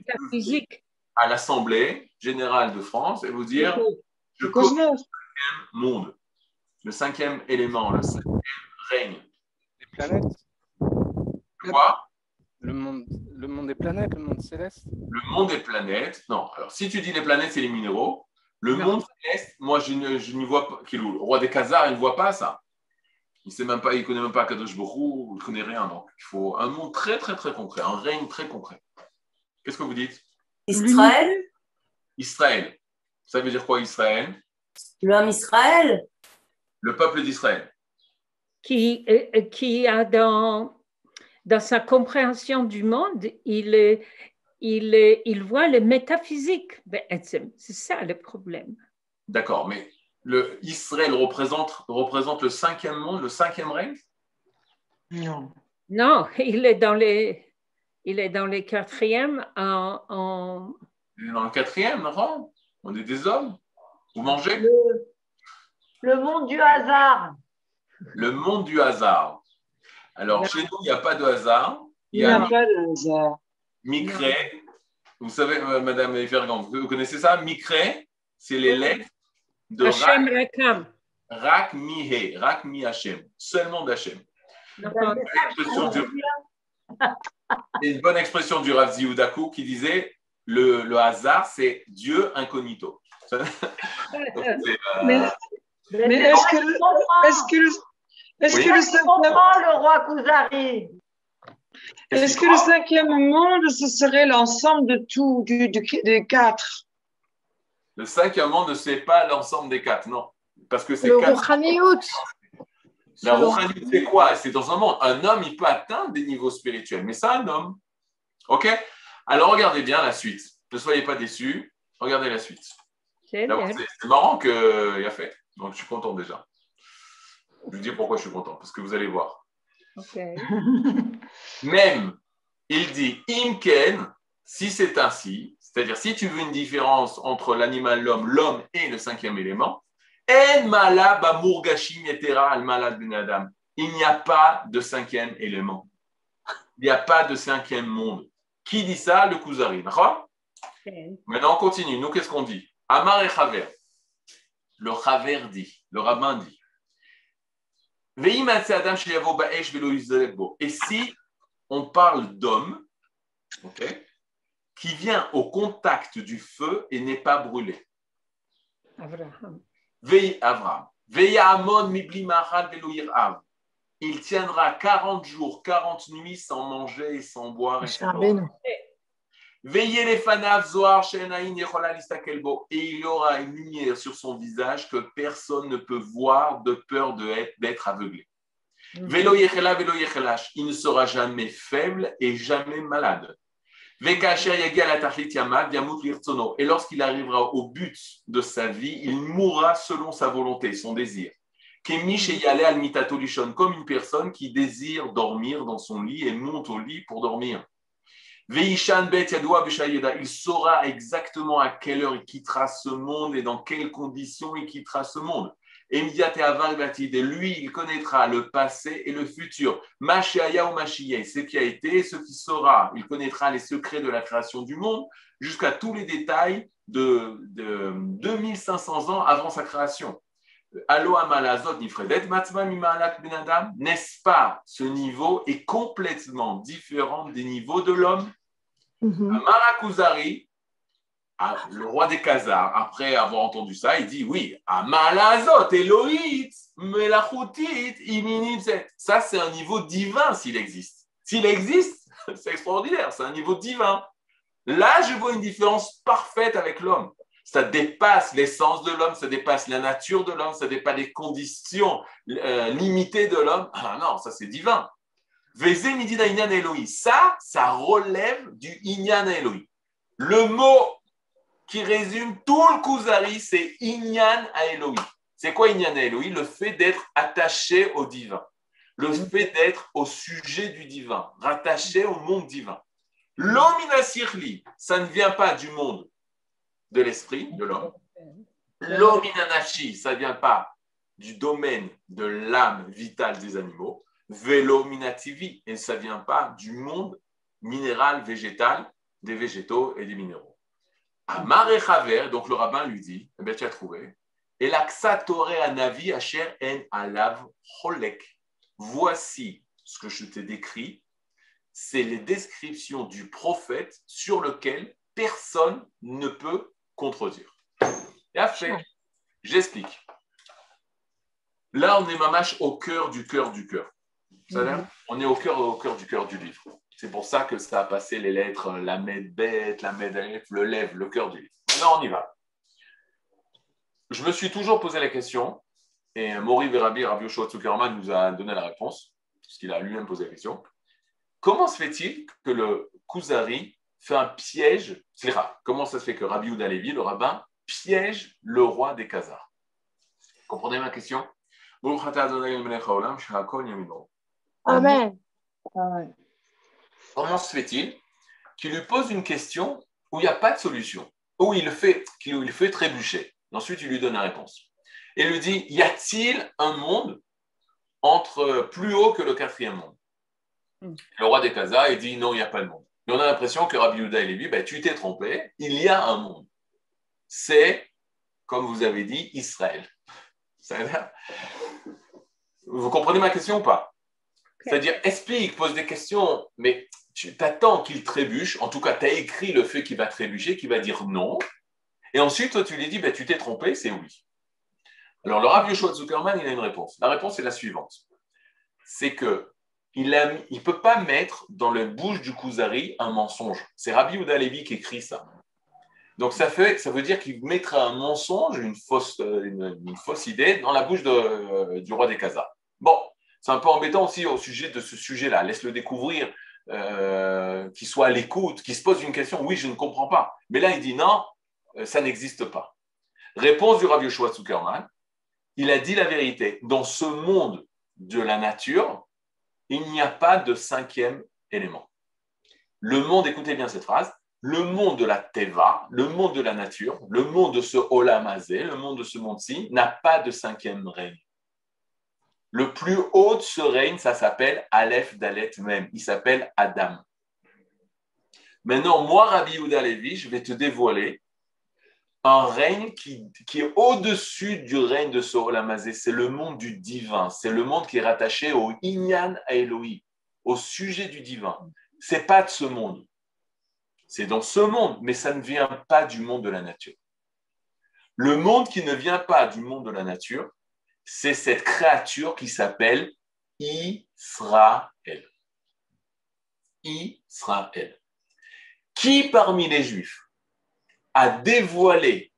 à l'Assemblée générale de France et vous dire je connais le 5e monde, le 5e élément, le 5e règne? Les planètes. Quoi? Le monde des planètes, le monde céleste. Le monde des planètes. Non, alors si tu dis les planètes, c'est les minéraux. Le monde céleste, moi je n'y vois pas. Le roi des Khazars, il ne voit pas ça. il connaît même pas Kadosh Borou, il ne connaît rien. Donc, il faut un monde très, très, très concret, un règne très concret. Qu'est-ce que vous dites? Israël. Israël. Ça veut dire quoi, Israël? L'homme Israël. Le peuple d'Israël. Qui a dans sa compréhension du monde, il voit le métaphysique. C'est ça le problème. D'accord, mais Israël représente le cinquième monde, le cinquième règne? Non. Non, il est dans les quatrièmes Il est dans le quatrième, non? On est des hommes. Vous mangez? Le monde du hasard. Le monde du hasard. Alors, chez nous, il n'y a pas de hasard. Il n'y a pas de hasard. Mikré. Vous savez, Madame Fergan, vous connaissez ça? Mikré, c'est les lettres de Hachem Rakam. Rak mi-he, Rak mi-Hachem. Seulement d'Hachem. C'est une bonne expression du Rav Ziudakou qui disait le hasard, c'est Dieu incognito. Mais est-ce que le roi Kuzari, est-ce que le cinquième monde, ce serait l'ensemble de tout, des quatre? Le cinquième monde, ce n'est pas l'ensemble des quatre, non. Parce que c'est le quatre. Rouhaniout. La Rouhaniout, c'est quoi? C'est dans un monde. Un homme, il peut atteindre des niveaux spirituels, mais c'est un homme. OK? Alors, regardez bien la suite. Ne soyez pas déçus. Regardez la suite. C'est marrant qu'il a fait. Donc, je suis content déjà. Je vous dis pourquoi je suis content. Parce que vous allez voir. Okay. Même, il dit Imken, si c'est ainsi, c'est-à-dire si tu veux une différence entre l'animal, l'homme et le cinquième élément, En mala bamurgashim yetera al malad ben adam. Il n'y a pas de cinquième élément. Il n'y a pas de cinquième monde. Qui dit ça? Le Kuzari. D'accord? Maintenant, on continue. Nous, qu'est-ce qu'on dit? Amar et Chaver. Le Chaver dit, le rabbin dit. Et si on parle d'homme, okay, qui vient au contact du feu et n'est pas brûlé. Abraham. Abraham. Il tiendra 40 jours, 40 nuits sans manger et sans boire. Veillez les fanav zoar shenaïn yechola listakelbo. Et il y aura une lumière sur son visage que personne ne peut voir de peur d'être aveuglé. Velo yechela, velo yechelash. Il ne sera jamais faible et jamais malade. Vekasher yagia la tachlit yamad yamut lirtsono. Et lorsqu'il arrivera au but de sa vie, il mourra selon sa volonté, son désir. Kemi sheyale al mitato lishon, comme une personne qui désire dormir dans son lit et monte au lit pour dormir. Veishan bet yadoua b'shayeda, il saura exactement à quelle heure il quittera ce monde et dans quelles conditions il quittera ce monde. Et lui, il connaîtra le passé et le futur. Mashiaya ou Mashiye, ce qui a été et ce qui sera. Il connaîtra les secrets de la création du monde jusqu'à tous les détails de 2500 ans avant sa création. N'est-ce pas, ce niveau est complètement différent des niveaux de l'homme. Marakuzari, le roi des Khazars, après avoir entendu ça, il dit oui, Amalazot, Elohit, Melachutit, Iminimset. Ça, c'est un niveau divin s'il existe. S'il existe, c'est extraordinaire, c'est un niveau divin. Là, je vois une différence parfaite avec l'homme. Ça dépasse l'essence de l'homme, ça dépasse la nature de l'homme, ça dépasse les conditions limitées de l'homme. Ah non, ça c'est divin. Veze midina inyan Elohi. Ça relève du inyan Elohi. Le mot qui résume tout le Kuzari, c'est inyan à Elohi. C'est quoi inyan à Elohi? Le fait d'être attaché au divin. Le fait d'être au sujet du divin, rattaché au monde divin. L'omina sirli, ça ne vient pas du monde de l'esprit, de l'homme. L'omina nafshi, ça ne vient pas du domaine de l'âme vitale des animaux. Velomina tivi, et ça ne vient pas du monde minéral, végétal, des végétaux et des minéraux. Amar et Chaver, donc le rabbin lui dit, eh bien, tu as trouvé, et l'aksatore anavi asher en alav cholek. Voici ce que je t'ai décrit, c'est les descriptions du prophète sur lequel personne ne peut contredire. Et après, j'explique. Là, on est mamache au cœur du cœur du cœur. C'est-à-dire, on est au cœur du cœur du livre. C'est pour ça que ça a passé les lettres, la med-bet, la med-alef, le lève, le cœur du livre. Maintenant, on y va. Je me suis toujours posé la question, et Mori Verabi, Rabbi Yoshua Zuckerman nous a donné la réponse, parce qu'il a lui-même posé la question. Comment se fait-il que le Kuzari fait un piège, comment ça se fait que Rabbi Yehuda Levi, le rabbin, piège le roi des Khazars? Comprenez ma question? Amen. Comment se fait-il qu'il lui pose une question où il n'y a pas de solution, où il le fait trébucher? Ensuite, il lui donne la réponse. Et il lui dit, y a-t-il un monde plus haut que le quatrième monde? Le roi des Khazars, il dit, non, il n'y a pas de monde. Mais on a l'impression que Rabbi Yehuda il dit, tu t'es trompé, il y a un monde. C'est, comme vous avez dit, Israël. Vous comprenez ma question ou pas? C'est-à-dire, explique, pose des questions, mais tu t'attends qu'il trébuche. En tout cas, tu as écrit le fait qu'il va trébucher, qu'il va dire non. Et ensuite, toi, tu lui dis, tu t'es trompé, c'est oui. Alors, le Rav Yoshua Zuckerman, il a une réponse. La réponse est la suivante. C'est que il ne peut pas mettre dans la bouche du Kuzari un mensonge. C'est Rabbi Yehuda Levi qui écrit ça. Donc, ça veut dire qu'il mettra un mensonge, une fausse idée dans la bouche du roi des Khazars. Bon, c'est un peu embêtant aussi au sujet de ce sujet-là. Laisse-le découvrir, qu'il soit à l'écoute, qu'il se pose une question. Oui, je ne comprends pas. Mais là, il dit non, ça n'existe pas. Réponse du Rav Yoshua Zuckerman. Il a dit la vérité. Dans ce monde de la nature, il n'y a pas de cinquième élément. Le monde, écoutez bien cette phrase, le monde de la Teva, le monde de la nature, le monde de ce Olam Hazé, le monde de ce monde-ci, n'a pas de cinquième règne. Le plus haut de ce règne, ça s'appelle Aleph Dalet même. Il s'appelle Adam. Maintenant, moi, Rabbi Yehuda Levi, je vais te dévoiler un règne qui est au-dessus du règne de ce Olam Hazé. C'est le monde du divin. C'est le monde qui est rattaché au Inyan à Elohim, au sujet du divin. Ce n'est pas de ce monde. C'est dans ce monde, mais ça ne vient pas du monde de la nature. Le monde qui ne vient pas du monde de la nature, c'est cette créature qui s'appelle Israël. Israël. Qui parmi les Juifs a dévoilé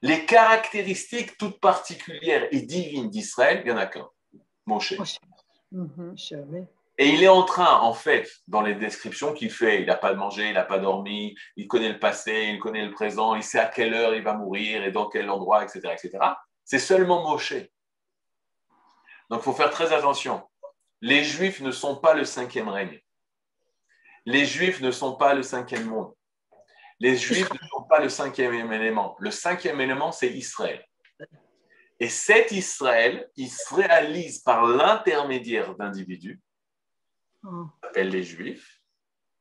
les caractéristiques toutes particulières et divines d'Israël? Il n'y en a qu'un, Moshe. Et il est en train, en fait, dans les descriptions qu'il fait, il n'a pas mangé, il n'a pas dormi, il connaît le passé, il connaît le présent, il sait à quelle heure il va mourir et dans quel endroit, etc., etc. C'est seulement Moshe. Donc, il faut faire très attention. Les Juifs ne sont pas le cinquième règne. Les Juifs ne sont pas le cinquième monde. Les Juifs ne sont pas le cinquième élément. Le cinquième élément, c'est Israël. Et cet Israël, il se réalise par l'intermédiaire d'individus, on appelle les Juifs,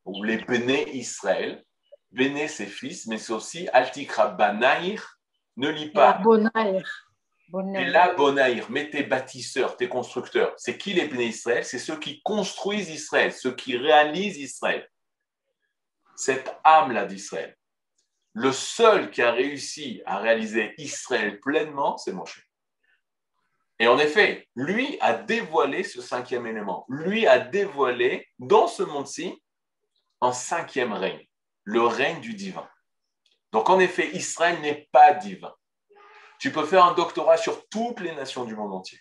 ou les Béné Israël. Béné, c'est fils, mais c'est aussi Altikra Banaïr, ne lis pas. Bonaïr. Et là, Bonaïr, mais tes bâtisseurs, tes constructeurs. C'est qui les Béné Israël? C'est ceux qui construisent Israël, ceux qui réalisent Israël. Cette âme-là d'Israël. Le seul qui a réussi à réaliser Israël pleinement, c'est Moshe. Et en effet, lui a dévoilé ce cinquième élément. Lui a dévoilé, dans ce monde-ci, un cinquième règne, le règne du divin. Donc en effet, Israël n'est pas divin. Tu peux faire un doctorat sur toutes les nations du monde entier.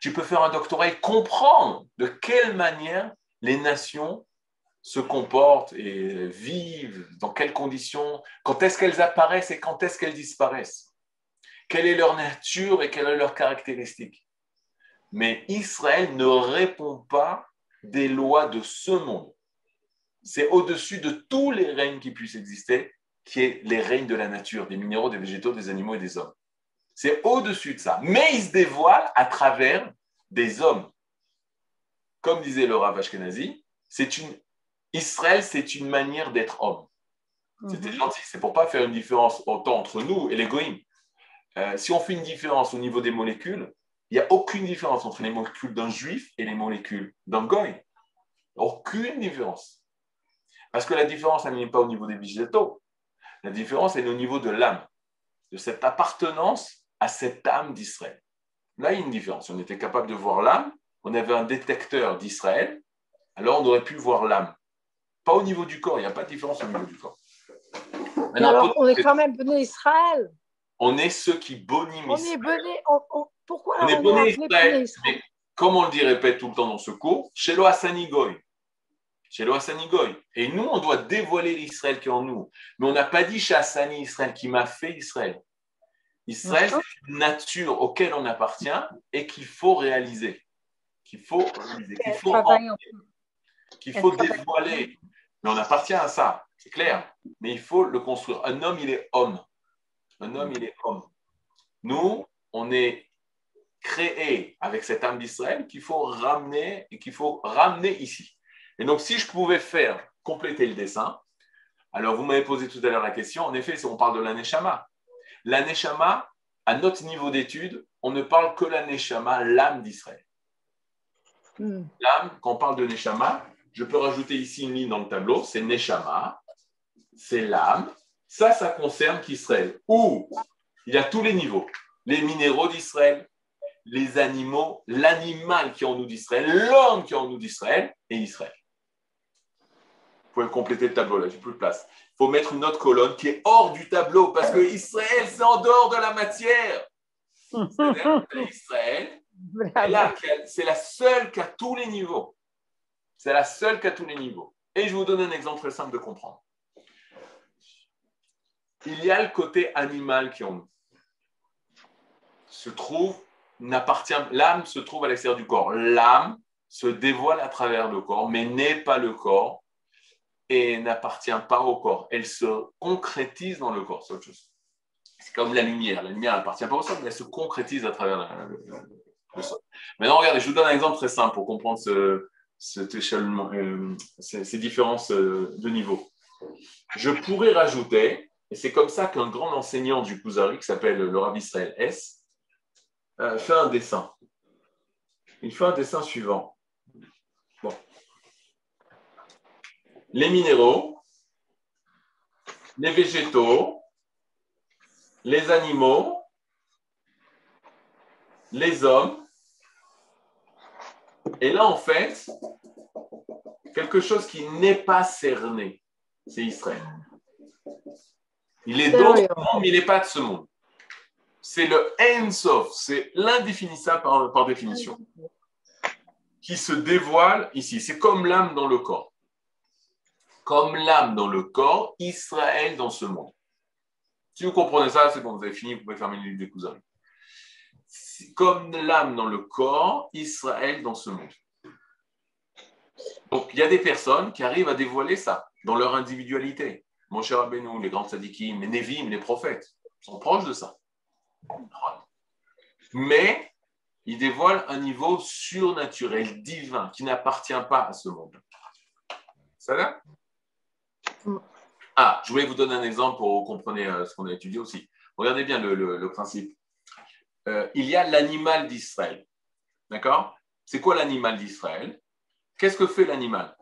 Tu peux faire un doctorat et comprendre de quelle manière les nations se comportent et vivent, dans quelles conditions, quand est-ce qu'elles apparaissent et quand est-ce qu'elles disparaissent. Quelle est leur nature et quelles sont leurs caractéristiques. Mais Israël ne répond pas des lois de ce monde. C'est au-dessus de tous les règnes qui puissent exister, qui est les règnes de la nature, des minéraux, des végétaux, des animaux et des hommes. C'est au-dessus de ça. Mais il se dévoile à travers des hommes. Comme disait le Rav Ashkenazi, Israël, c'est une manière d'être homme. C'était gentil. C'est pour ne pas faire une différence autant entre nous et les goïms. Si on fait une différence au niveau des molécules, il n'y a aucune différence entre les molécules d'un juif et les molécules d'un goï. Aucune différence. Parce que la différence, elle n'est pas au niveau des végétaux. La différence, elle est au niveau de l'âme, de cette appartenance à cette âme d'Israël. Là, il y a une différence. Si on était capable de voir l'âme, on avait un détecteur d'Israël, alors on aurait pu voir l'âme. Pas au niveau du corps, il n'y a pas de différence au niveau du corps. Mais alors, on est quand même Béné Israël. On est ceux qui boniment On Israël. est Béné, pourquoi On est on est Béné appelé Béné Israël, Israël? mais comme on le dit, répète tout le temps dans ce cours, Shelo Hassani Goy. Shelo Hassani Goy. Et nous, on doit dévoiler l'Israël qui est en nous. Mais on n'a pas dit Hassani Israël, qui m'a fait Israël. Israël, c'est une nature auquel on appartient et qu'il faut réaliser. Qu'il faut dévoiler. Mais on appartient à ça, c'est clair. Mais il faut le construire. Un homme, il est homme. Un homme, il est homme. Nous, on est créé avec cette âme d'Israël qu'il faut ramener ici. Et donc, si je pouvais compléter le dessin, alors vous m'avez posé tout à l'heure la question, en effet, on parle de la Neshama. La Neshama, à notre niveau d'étude, on ne parle que la Neshama, l'âme d'Israël. L'âme, quand on parle de Neshama, je peux rajouter ici une ligne dans le tableau, c'est Neshama, c'est l'âme. Ça concerne qu'Israël, où il y a tous les niveaux. Les minéraux d'Israël, les animaux, l'animal qui est en nous d'Israël, l'homme qui est en nous d'Israël et Israël. Vous pouvez compléter le tableau là, j'ai plus de place. Il faut mettre une autre colonne qui est hors du tableau parce que Israël, c'est en dehors de la matière. C'est-à-dire que Israël, c'est la seule qui a tous les niveaux. C'est la seule qui a tous les niveaux. Et je vous donne un exemple très simple de comprendre. Il y a le côté animal qui en nous. L'âme se trouve à l'extérieur du corps. L'âme se dévoile à travers le corps, mais n'est pas le corps et n'appartient pas au corps. Elle se concrétise dans le corps, c'est autre chose. C'est comme la lumière. La lumière n'appartient pas au sol, mais elle se concrétise à travers le sol. Maintenant, regardez, je vous donne un exemple très simple pour comprendre cet échelonnement, ces différences de niveau. Je pourrais rajouter, et c'est comme ça qu'un grand enseignant du Kuzari, qui s'appelle le Rav Israël S., fait un dessin. Il fait un dessin suivant. Bon. Les minéraux, les végétaux, les animaux, les hommes, et là, en fait, quelque chose qui n'est pas cerné, c'est Israël. Il est dans ce monde, mais il n'est pas de ce monde. C'est le Ein Sof, c'est l'indéfinissable par définition, qui se dévoile ici. C'est comme l'âme dans le corps. Comme l'âme dans le corps, Israël dans ce monde. Si vous comprenez ça, c'est bon, vous avez fini, vous pouvez fermer le livre des cousins. Comme l'âme dans le corps, Israël dans ce monde. Donc, il y a des personnes qui arrivent à dévoiler ça dans leur individualité. Moshe Rabbeinu, les grands tzadikim, les Nevim, les prophètes sont proches de ça. Mais ils dévoilent un niveau surnaturel, divin, qui n'appartient pas à ce monde. Ça va? Ah, je voulais vous donner un exemple pour que vous compreniez ce qu'on a étudié aussi. Regardez bien le principe. Il y a l'animal d'Israël. D'accord? C'est quoi l'animal d'Israël? Qu'est-ce que fait l'animal?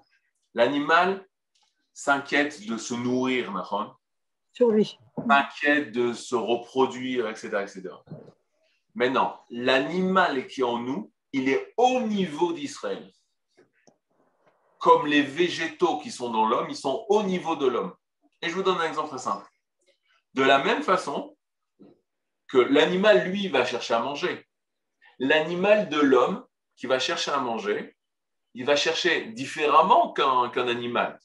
L'animal s'inquiète de se nourrir, survie. S'inquiète de se reproduire, etc., etc. Maintenant, l'animal qui est en nous, il est au niveau d'Israël. Comme les végétaux qui sont dans l'homme, ils sont au niveau de l'homme. Et je vous donne un exemple très simple. De la même façon que l'animal, lui, va chercher à manger. L'animal de l'homme qui va chercher à manger, il va chercher différemment qu'un animal.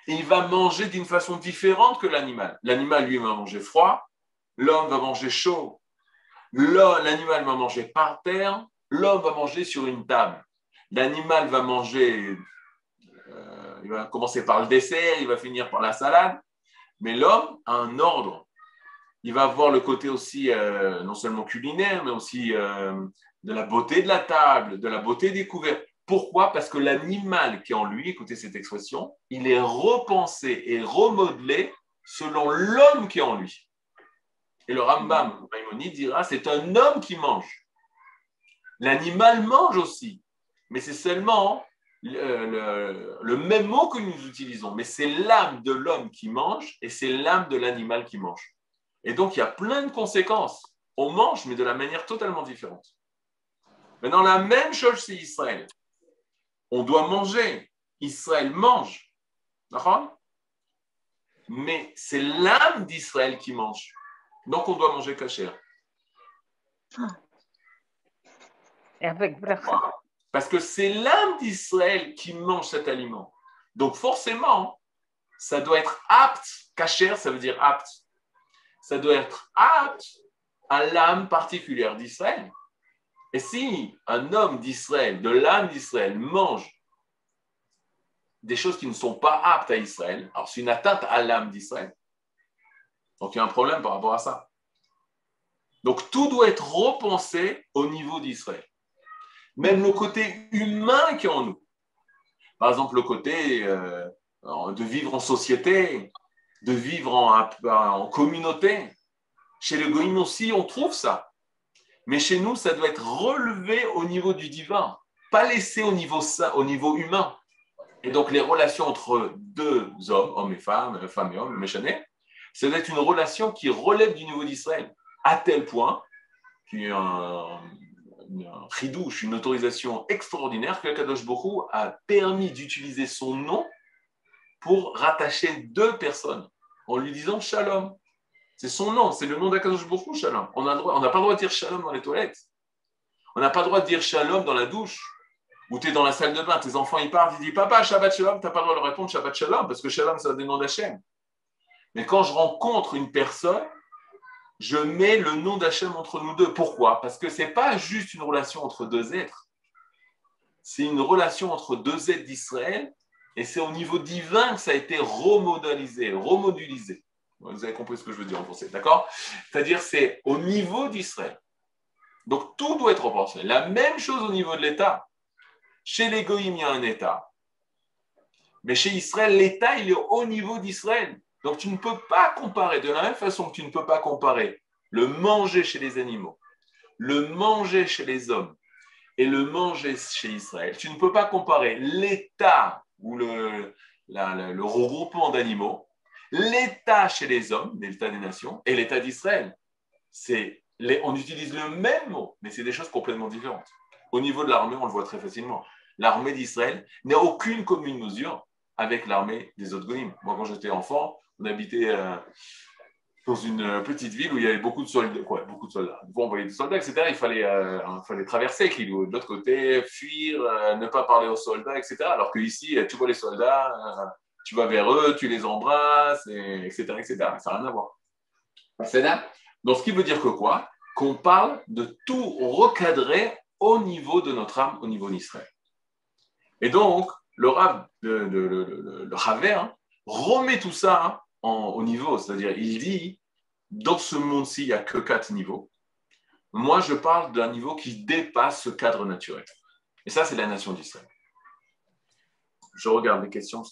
Et il va manger d'une façon différente que l'animal. L'animal, lui, va manger froid. L'homme va manger chaud. L'animal va manger par terre. L'homme va manger sur une table. L'animal va manger, il va commencer par le dessert, il va finir par la salade. Mais l'homme a un ordre. Il va avoir le côté aussi, non seulement culinaire, mais aussi de la beauté de la table, de la beauté des couverts. Pourquoi? Parce que l'animal qui est en lui, écoutez cette expression, il est repensé et remodelé selon l'homme qui est en lui. Et le Rambam Maïmonide dira, c'est un homme qui mange. L'animal mange aussi, mais c'est seulement le même mot que nous utilisons, mais c'est l'âme de l'homme qui mange et c'est l'âme de l'animal qui mange. Et donc, il y a plein de conséquences. On mange, mais de la manière totalement différente. Maintenant, la même chose chez Israël. On doit manger. Israël mange. D'accord? Mais c'est l'âme d'Israël qui mange. Donc, on doit manger kasher. Et avec bracha. Parce que c'est l'âme d'Israël qui mange cet aliment. Donc, forcément, ça doit être apte. Kasher, ça veut dire apte. Ça doit être apte à l'âme particulière d'Israël. Et si un homme d'Israël, de l'âme d'Israël, mange des choses qui ne sont pas aptes à Israël, alors c'est une atteinte à l'âme d'Israël. Donc il y a un problème par rapport à ça. Donc tout doit être repensé au niveau d'Israël. Même le côté humain qui est en nous. Par exemple, le côté de vivre en société, de vivre en communauté. Chez les Goïms aussi, on trouve ça. Mais chez nous, ça doit être relevé au niveau du divin, pas laissé au niveau humain. Et donc, les relations entre deux hommes et femmes et hommes, méchané, ça doit être une relation qui relève du niveau d'Israël, à tel point qu'il y a un chidouche, une autorisation extraordinaire que Kadosh Borou a permis d'utiliser son nom pour rattacher deux personnes en lui disant Shalom. C'est son nom, c'est le nom d'Akadosh Borou, Shalom. On n'a pas le droit de dire Shalom dans les toilettes. On n'a pas le droit de dire Shalom dans la douche. Ou tu es dans la salle de bain, tes enfants ils partent, ils disent Papa, Shabbat Shalom, tu n'as pas le droit de leur répondre Shabbat Shalom, parce que Shalom, c'est un des noms d'Hachem. Mais quand je rencontre une personne, je mets le nom d'Hachem entre nous deux. Pourquoi? Parce que ce n'est pas juste une relation entre deux êtres. C'est une relation entre deux êtres d'Israël, et c'est au niveau divin que ça a été remodulisé. Vous avez compris ce que je veux dire en français, d'accord? C'est-à-dire, c'est au niveau d'Israël. Donc, tout doit être proportionné. La même chose au niveau de l'État. Chez les Goïms, il y a un État. Mais chez Israël, l'État, il est au niveau d'Israël. Donc, tu ne peux pas comparer. De la même façon que tu ne peux pas comparer le manger chez les animaux, le manger chez les hommes et le manger chez Israël, tu ne peux pas comparer l'État ou le regroupement d'animaux, l'État chez les hommes, l'État des nations, et l'État d'Israël. On utilise le même mot, mais c'est des choses complètement différentes. Au niveau de l'armée, on le voit très facilement. L'armée d'Israël n'a aucune commune mesure avec l'armée des autres Goïms. Moi, quand j'étais enfant, on habitait dans une petite ville où il y avait beaucoup de soldats. Beaucoup de soldats. On voyait des soldats, etc. Il fallait traverser Kilo, de l'autre côté, fuir, ne pas parler aux soldats, etc. Alors qu'ici, tu vois les soldats, tu vas vers eux, tu les embrasses, etc., etc. Ça n'a rien à voir. C'est là. Donc, ce qui veut dire que quoi? Qu'on parle de tout recadrer au niveau de notre âme, au niveau d'Israël. Et donc, le Raver remet tout ça au niveau, c'est-à-dire, il dit, dans ce monde-ci, il n'y a que 4 niveaux. Moi, je parle d'un niveau qui dépasse ce cadre naturel. Et ça, c'est la nation d'Israël. Je regarde les questions.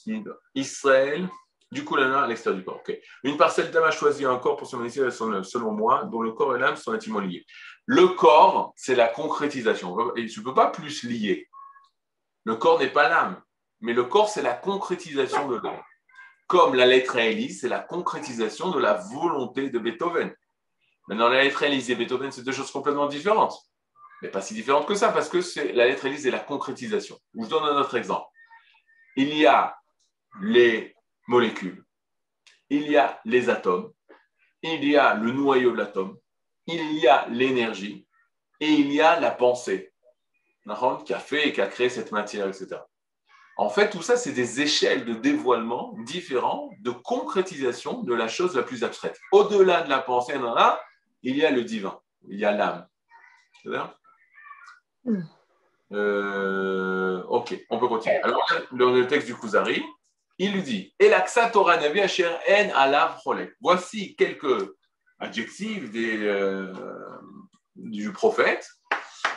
Israël, du coup, l'âme à l'extérieur du corps. Okay. Une parcelle d'âme a choisi un corps pour se manifester selon moi, dont le corps et l'âme sont intimement liés. Le corps, c'est la concrétisation. Et tu ne peux pas plus lier. Le corps n'est pas l'âme, mais le corps, c'est la concrétisation de l'âme. Comme la lettre Élise, c'est la concrétisation de la volonté de Beethoven. Maintenant, la lettre Élise et Beethoven, c'est deux choses complètement différentes. Mais pas si différentes que ça, parce que la lettre Élise est la concrétisation. Je vous donne un autre exemple. Il y a les molécules, il y a les atomes, il y a le noyau de l'atome, il y a l'énergie et il y a la pensée qui a fait et qui a créé cette matière, etc. En fait, tout ça, c'est des échelles de dévoilement différents, de concrétisation de la chose la plus abstraite. Au-delà de la pensée, il y a le divin, il y a l'âme. C'est-à-dire ok, on peut continuer. Alors, le texte du Kuzari, il lui dit Elaksa Torah Navi Asher En Alav Cholek. Voici quelques adjectifs du prophète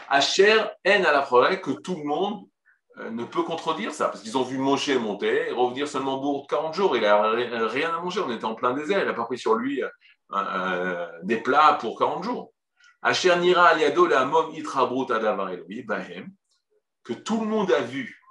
Asher En Alav Cholek, que tout le monde ne peut contredire ça, parce qu'ils ont vu Moshe monter et revenir seulement bourre de 40 jours. Il n'a rien à manger, on était en plein désert, il n'a pas pris sur lui des plats pour 40 jours. Asher Nira Aliado la Mom Itrabrut Adavar Elohi Bahem, que tout le monde a vu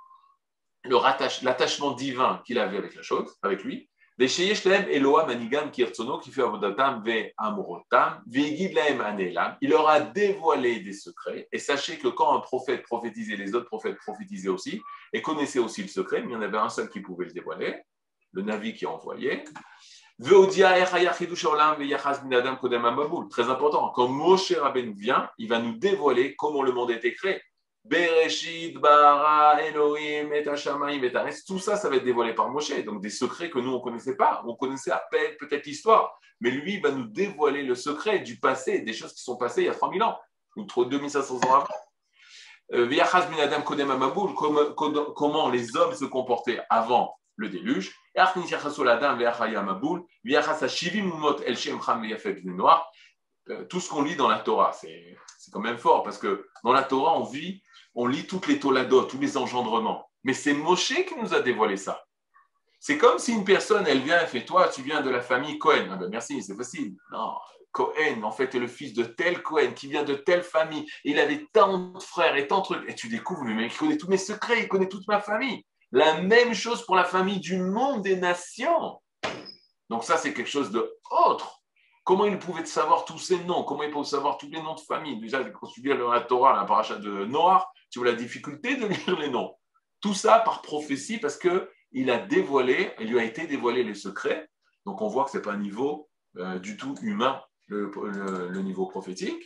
l'attachement divin qu'il avait avec la chose, avec lui, ושיש להם אלוה מנהיגם כרצונו, כפי עבודתם ואמורותם, והגיד להם הנעלם, il leur a dévoilé des secrets, et sachez que quand un prophète prophétisait, les autres prophètes prophétisaient aussi, et connaissaient aussi le secret, mais il y en avait un seul qui pouvait le dévoiler, le Navi qui envoyait. Très important, quand Moshe Rabbeinu vient, il va nous dévoiler comment le monde a été créé. Bereshit, bara, Elohim, et Hashamayim, et Aretz, tout ça, ça va être dévoilé par Moshe. Donc des secrets que nous, on ne connaissait pas. On connaissait à peine peut-être l'histoire. Mais lui, il va nous dévoiler le secret du passé, des choses qui sont passées il y a 3000 ans, ou 2500 ans avant. Comment les hommes se comportaient avant le déluge. Tout ce qu'on lit dans la Torah, c'est quand même fort, parce que dans la Torah, on lit toutes les toladot, tous les engendrements. Mais c'est Moshe qui nous a dévoilé ça. C'est comme si une personne, elle vient et fait, toi, tu viens de la famille Cohen. Ah ben merci, c'est facile. Non, Cohen, en fait, est le fils de tel Cohen, qui vient de telle famille. Il avait tant de frères et tant de trucs. Et tu découvres, mais il connaît tous mes secrets, il connaît toute ma famille. La même chose pour la famille du monde des nations. Donc ça, c'est quelque chose d'autre. Comment il pouvait savoir tous ces noms? Comment il pouvait savoir tous les noms de famille? Déjà, quand tu lis la Torah, la paracha de Noach, tu vois la difficulté de lire les noms. Tout ça par prophétie, parce qu'il a dévoilé, il lui a été dévoilé les secrets. Donc on voit que ce n'est pas un niveau du tout humain, le niveau prophétique.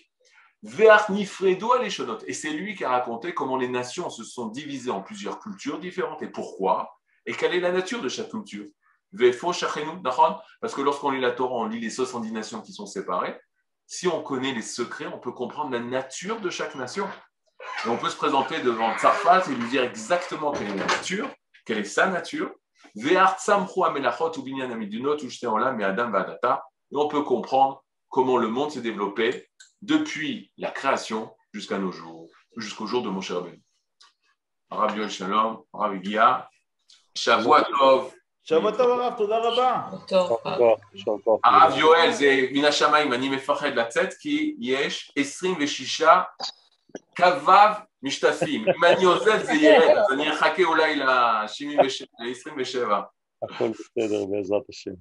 Et c'est lui qui a raconté comment les nations se sont divisées en plusieurs cultures différentes et pourquoi, et quelle est la nature de chaque culture. Parce que lorsqu'on lit la Torah, on lit les 70 nations qui sont séparées. Si on connaît les secrets, on peut comprendre la nature de chaque nation. Et on peut se présenter devant Tsarfat et lui dire exactement quelle est la nature, quelle est sa nature. Et on peut comprendre comment le monde s'est développé depuis la création jusqu'à nos jours, jusqu'au jour de Moshe Rabbeinu. Rav Yoel Shalom, Rav Gia, Shavua Tov. Shavua Tov הרב, תודה רבה. הרב יואל, זה מן השמיים, אני מפחד לצאת כי יש 26 כ"ו משתתפים. אם אני עוזב זה ירד, אז אני אחכה אולי ל-27. הכל בסדר בעזרת השם.